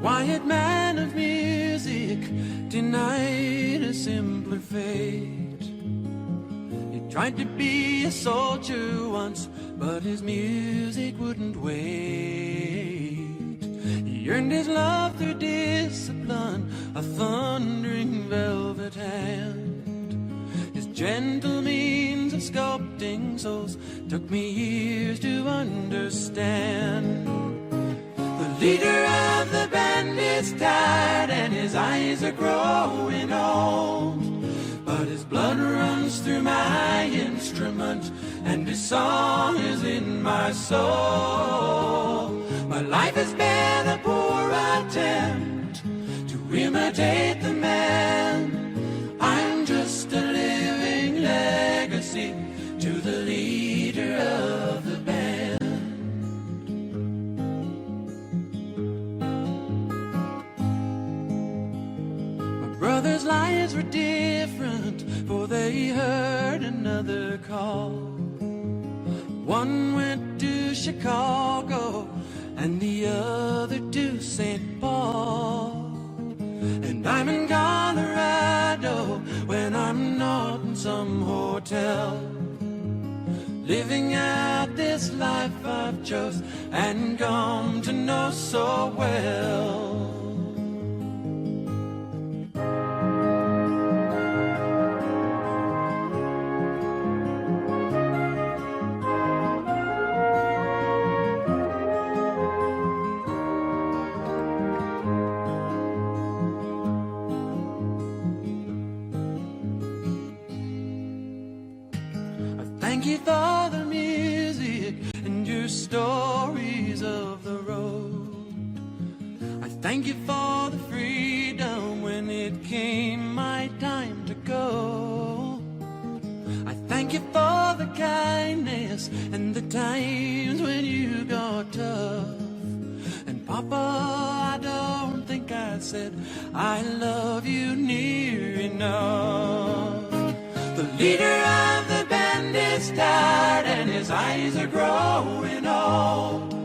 Quiet man of music, denied a simpler fate. He tried to be a soldier once, but his music wouldn't wait. He earned his love through discipline, a thundering velvet hand. His gentle means of sculpting souls took me years to understand. The leader of the band is tired and his eyes are growing old, but his blood runs through my instrument and his song is in my soul. My life has been a poor attempt to imitate the man. I'm just a living legacy to the leader of the band. Brothers' lives were different, for they heard another call. One went to Chicago and the other to St. Paul. And I'm in Colorado when I'm not in some hotel, living out this life I've chose and come to know so well. Thank you for the music and your stories of the road. I thank you for the freedom when it came my time to go. I thank you for the kindness and the times when you got tough. And Papa, I don't think I said I love you near enough. The leader of the band is tired and his eyes are growing old,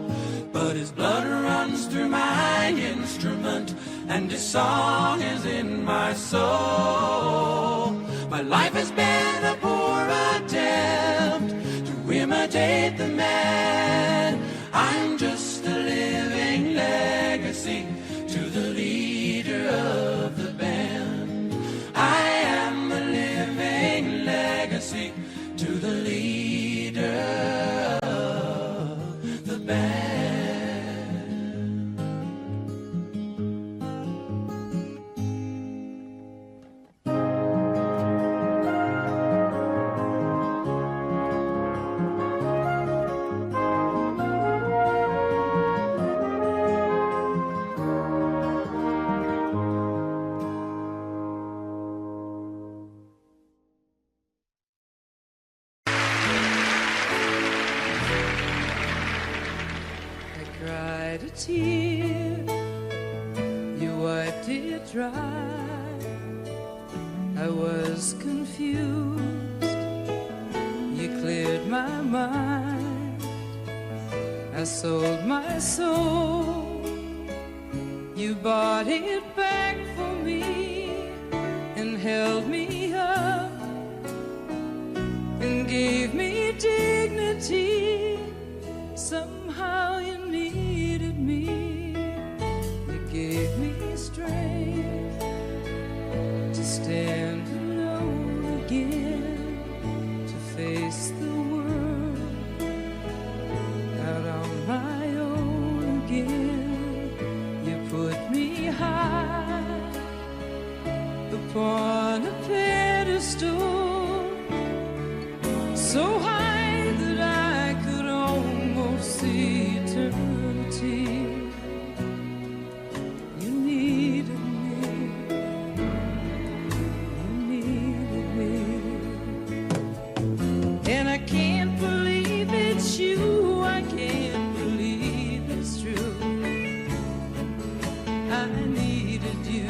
but his blood runs through my instrument and his song is in my soul. My life has been a poor attempt to imitate the man. I'm just a living legacy to the leader of the band. I am a living legacy to the left it dry. I was confused, you cleared my mind. I sold my soul, you bought it back for me and held me up and gave me dignity. Somehow you needed me, you gave me strength to stand alone again, to face the world out on my own again. You put me high upon a pedestal, so high that I could almost see eternity. You needed me, you needed me, and I can't believe it's you, I can't believe it's true. I needed you,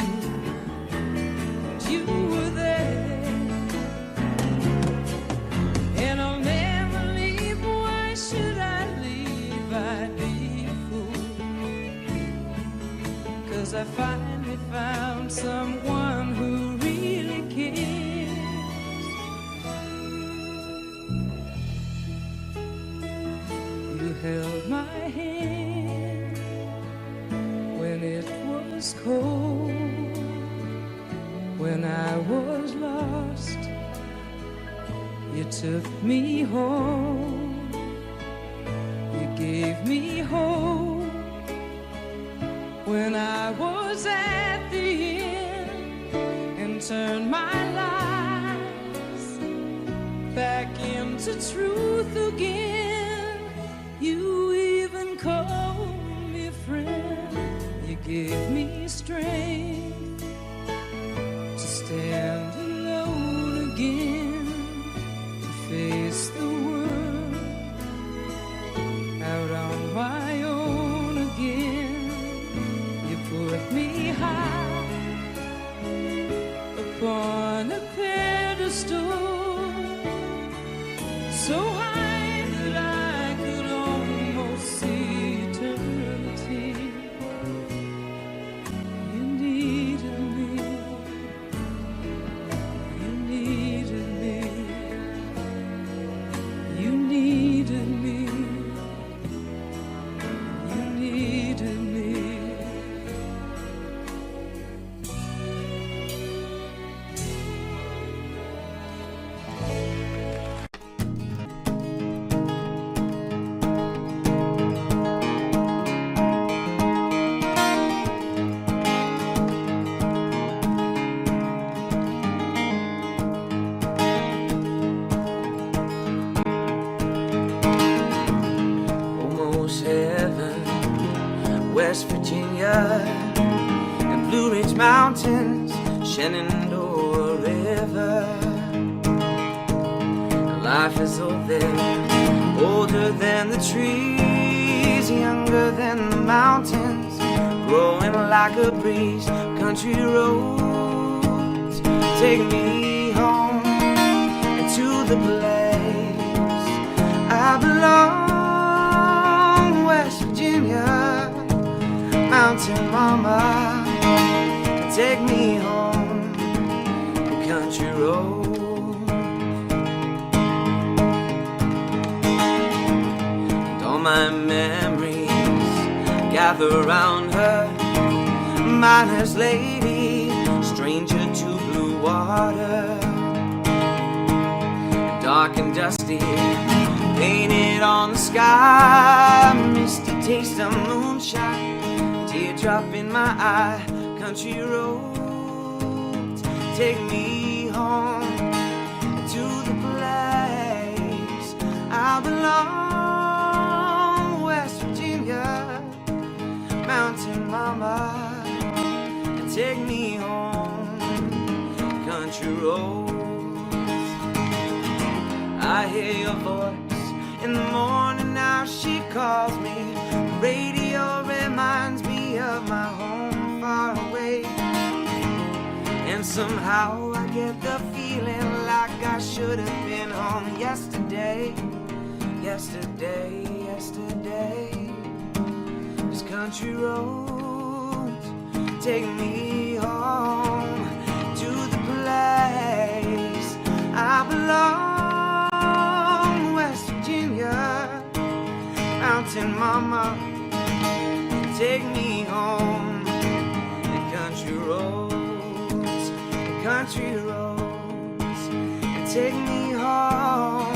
and you were there, and I'll never leave. Why should I leave? I'd be a fool, 'cause I finally found someone who really cares. You held my hand when it was cold, when I was lost. You took me home, you gave me hope when I was at the end, and turned my lies back into truth again. You even called me friend, you gave me strength to stand alone again, to face the world out on my own again. You put me high upon a pedestal, so high that I could almost see eternity. You needed me, you needed me, you needed me, you needed me. Almost heaven, West Virginia, and Blue Ridge Mountains, Shenandoah River. Life is old there, older than the trees, younger than the mountains, growing like a breeze. Country roads take me home to the place I belong. West Virginia, mountain mama, take me home, country road. And all my memories gather around her, miner's lady, stranger to blue water, dark and dusty, painted on the sky, misty taste of moonshine, teardrop in my eye. Country roads take me home to the place I belong. West Virginia, mountain mama, take me home, country roads. I hear your voice in the morning, now she calls me. The radio reminds me of my home far away. somehow I get the feeling like I should have been home yesterday. Yesterday, yesterday. These country roads take me home to the place I belong. West Virginia, Mountain Mama, take me home. The country roads, the country roads, take me home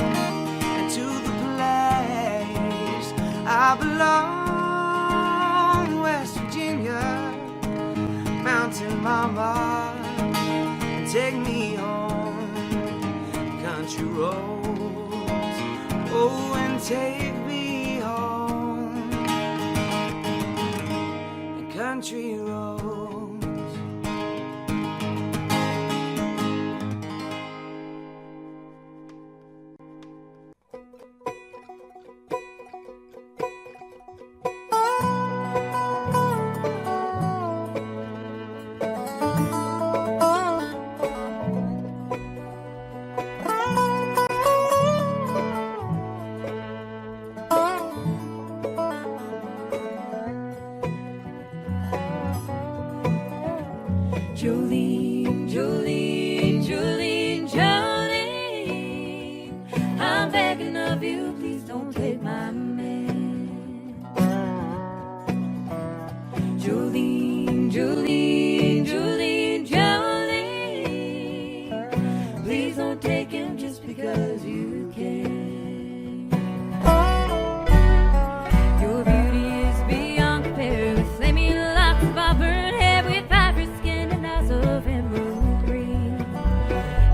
and to the place I belong. West Virginia, Mountain Mama, take me home. Country roads, oh, and take me home. Country roads. Jolene, Jolene, Jolene, Jolene, I'm begging of you, please don't take my man. Jolene, Jolene, Jolene, Jolene, please don't take him just because you can. Your beauty is beyond compare with flaming locks of auburn hair with ivory skin and eyes of emerald green.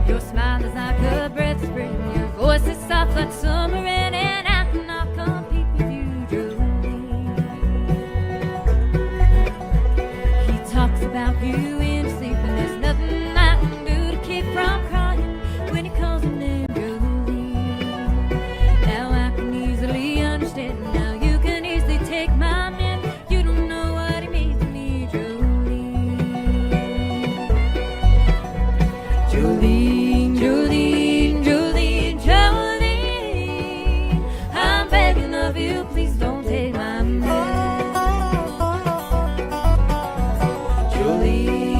Your smile is like a breath of spring, your voice is soft like summer rain, and I cannot compete with you, Jolene. He talks about you in his sleep, and there's nothing I can do to keep from crying when he calls her name, Jolene. Now I can easily understand, now you can easily take my man. You don't know what he means to me, Jolene. Jolene, Jolene, Jolene, Jolene, I'm begging of you, please don't take my man. Jolene.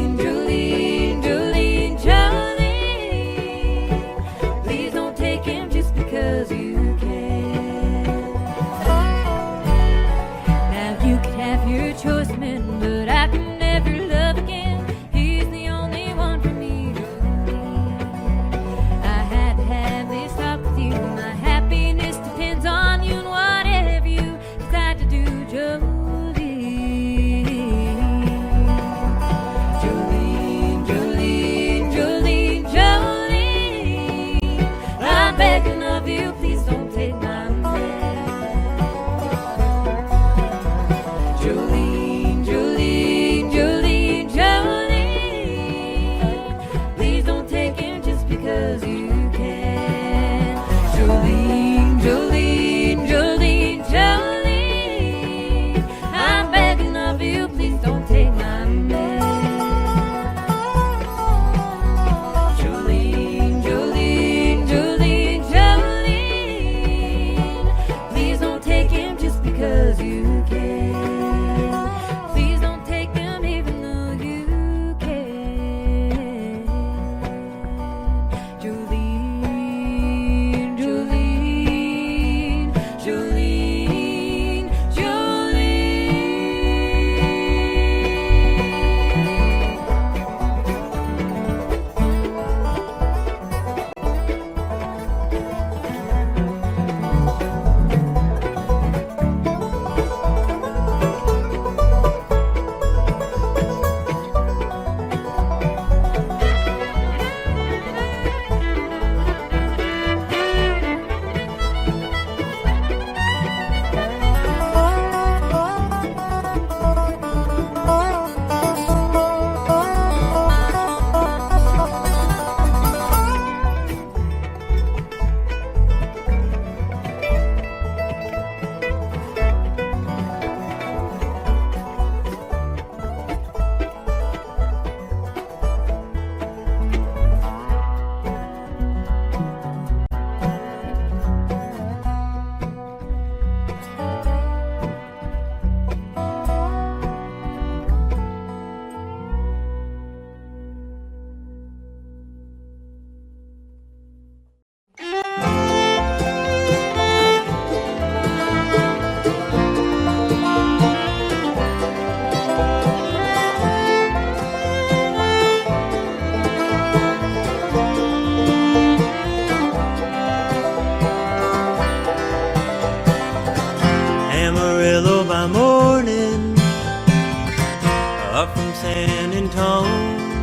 San Antone.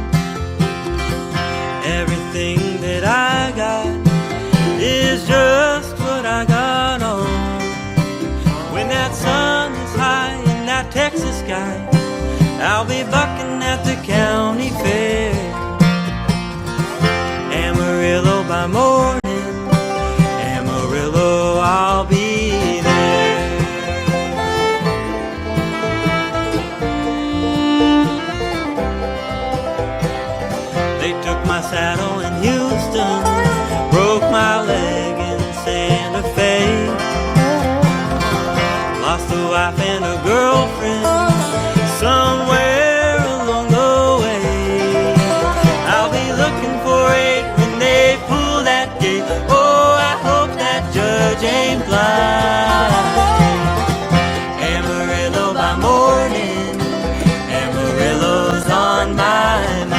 Everything that I got is just what I got on. When that sun is high in that Texas sky, I'll be bucking at the county fair. Amarillo by morning, Amarillo, I'll be there. They took my saddle in Houston, broke my leg in Santa Fe, lost a wife and a girlfriend somewhere along the way. I'll be looking for it when they pull that gate. Oh, I hope that judge ain't blind. Amarillo by morning, Amarillo's on my mind.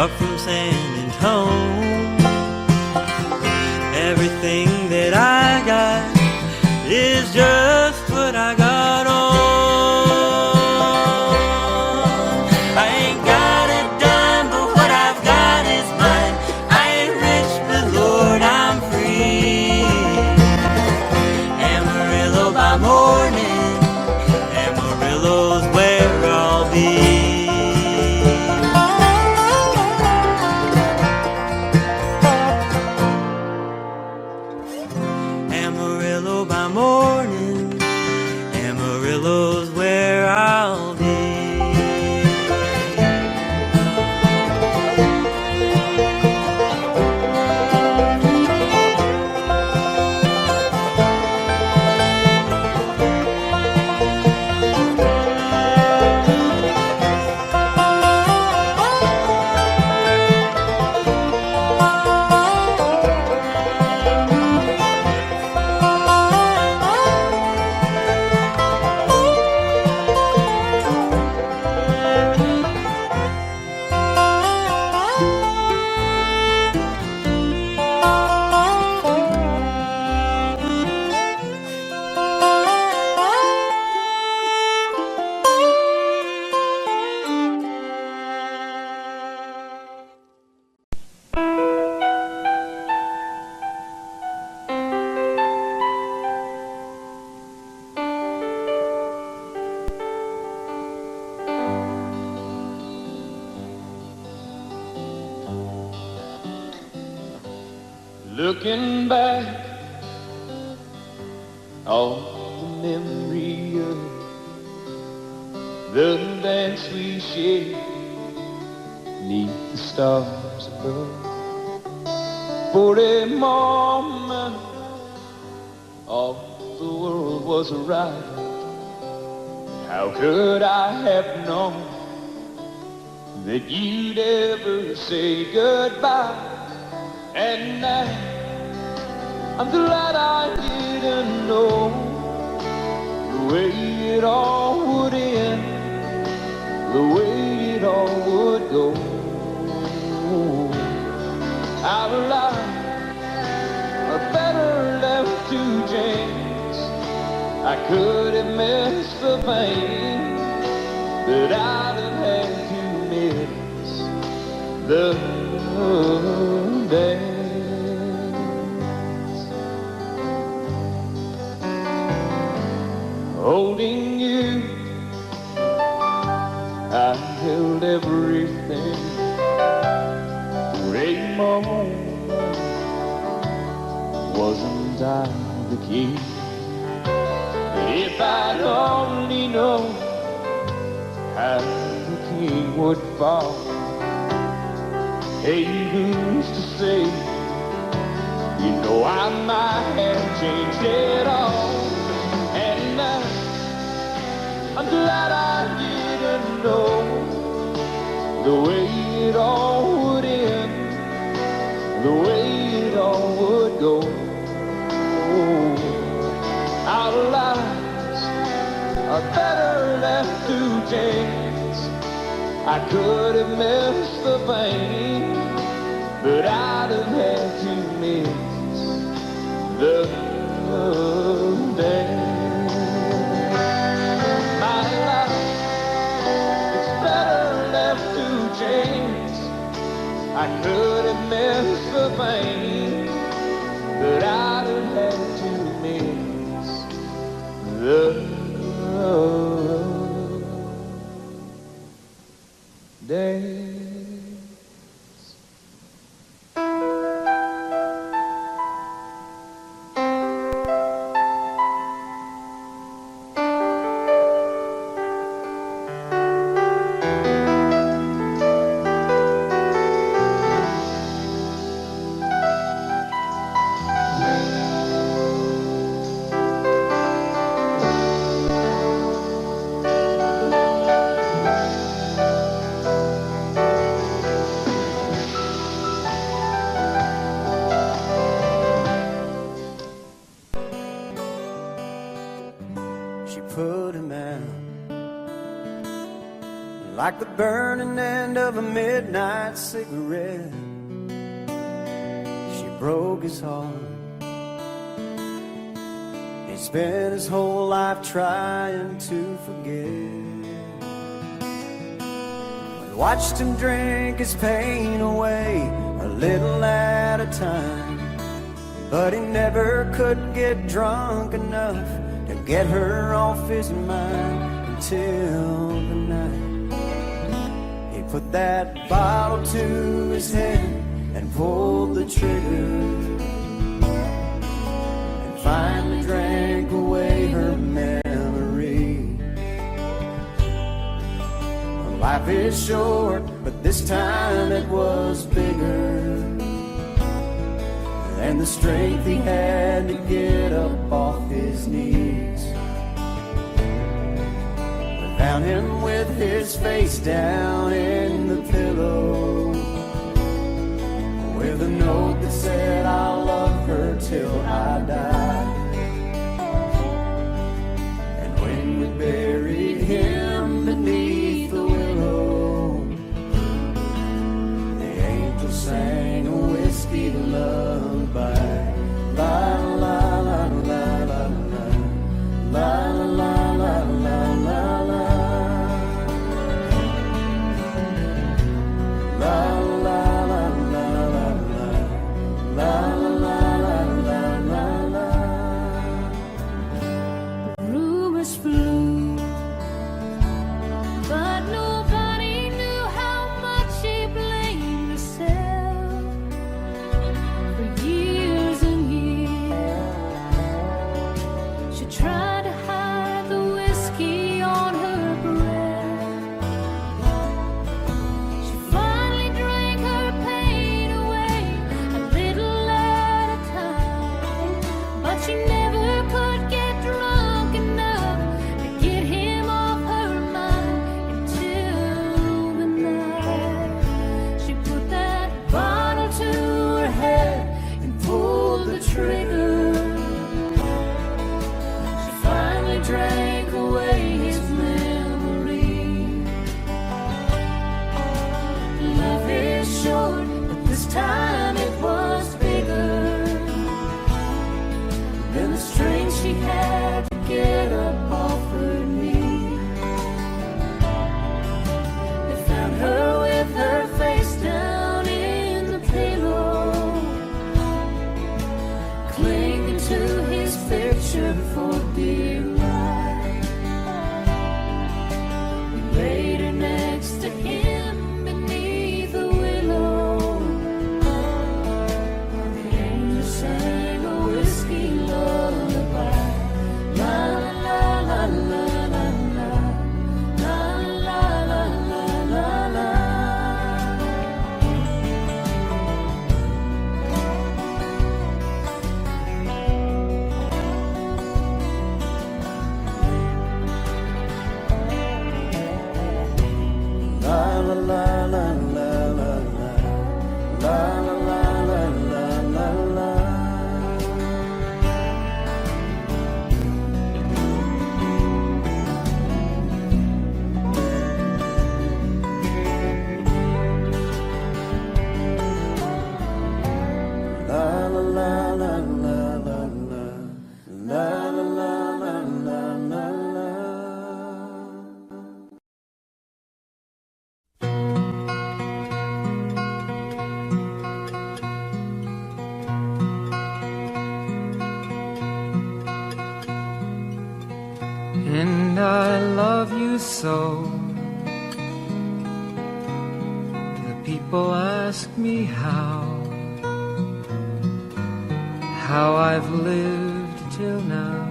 Up from San Antone, everything that I got is just what I got on. I ain't got a dime, but what I've got is mine. I ain't rich, but Lord, I'm free. Amarillo by morning, Amarillo's where I'll be. Amarillo by morning, Amarillo's where I'll be. Looking back on the memory of the dance we shared neath the stars above. For a moment, all the world was right. How could I have known that you'd ever say goodbye? And now I'm glad I didn't know the way it all would end, the way it all would go. Our lives are better left to chance. I could have missed the pain, but I'd have had to miss the dance. Holding you, I held everything. For a moment, wasn't I the key? If I'd only known how the king would fall. Hey, who's to say You know I might have changed it all. And I'm glad I didn't know the way it all would end, the way it all would go. Our lives are better left to chance. I could have missed the pain, but I'd have had to miss the day. My life is better left to chance. I could have missed the pain, but I'd have had to miss the day. She put him out like the burning end of a midnight cigarette. She broke his heart. He spent his whole life trying to forget. We watched him drink his pain away a little at a time, but he never could get drunk enough to get her off his mind until the night he put that bottle to his head and pulled the trigger and finally drank away her memory. Life is short, but this time it was bigger and the strength he had to get up off his knees. We found him with his face down in the pillow, with a note that said, I'll love her till I die. And when we buried him beneath the willow, the angel sang a whiskey lullaby. La la la la la la la la la la la la. La la la la la la la la la la la. Rumors flew, but nobody knew how much she blamed herself. For years and years, she tried to hide the whiskey on her breath. She finally drank her pain away a little at a time, but she never could get drunk enough to get him off her mind until the night she put that bottle to her head and pulled the trigger. She finally drank away his memory. Life is short, but this time it was bigger than the strength she had to get up off her knee. They found her with her face down in the pillow, clinging to his picture for dear life. We laid her next to him beneath the willow. The angel sang a whiskey lullaby. La la la la la la la. And I love you so. The people ask me how I've lived till now.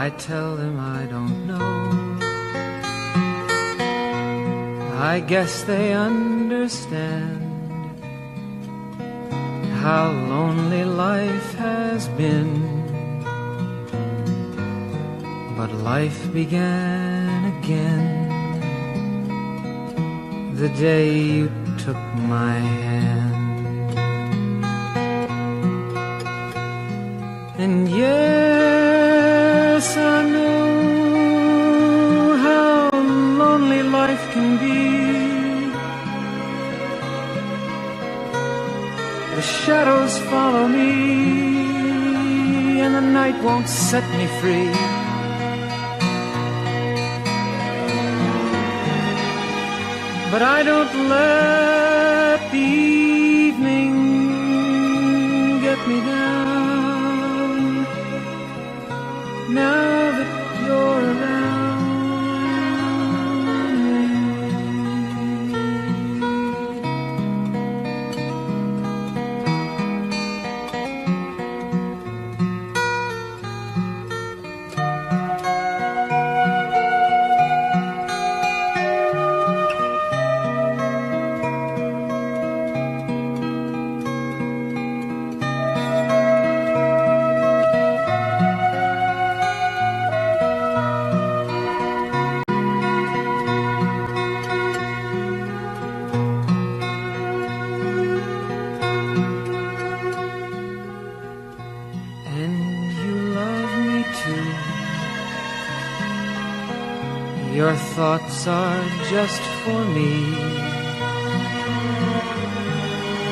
I tell them I don't know. I guess they understand how lonely life has been. But life began again the day you took my hand. And yes, I know how lonely life can be. The shadows follow me, and the night won't set me free. But I don't let the evening get me down. Now that you're around me. Your thoughts are just for me.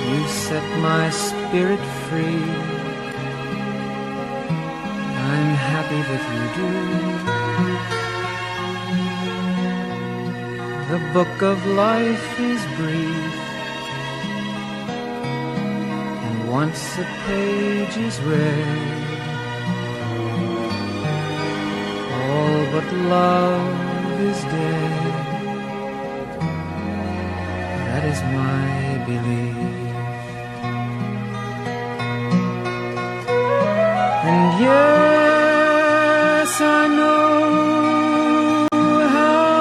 You set my spirit free. I'm happy that you do. The book of life is brief, and once a page is read, all but love is dead. That is my belief. And yes, I know how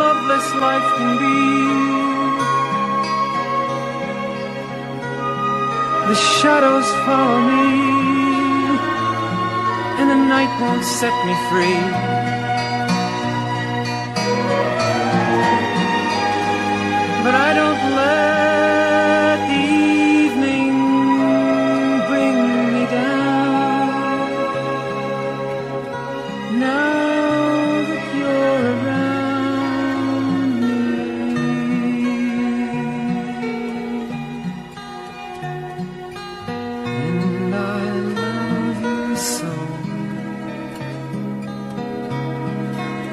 loveless life can be. The shadows follow me, and the night won't set me free. But I don't let the evening bring me down. Now that you're around me. And I love you so.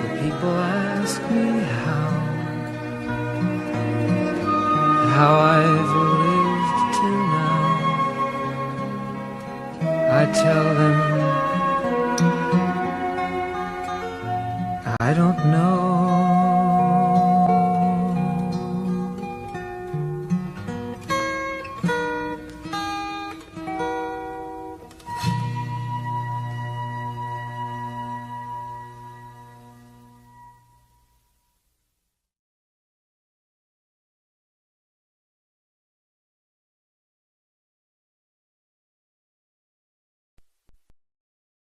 The people ask me how I've lived till now. I tell them I don't know.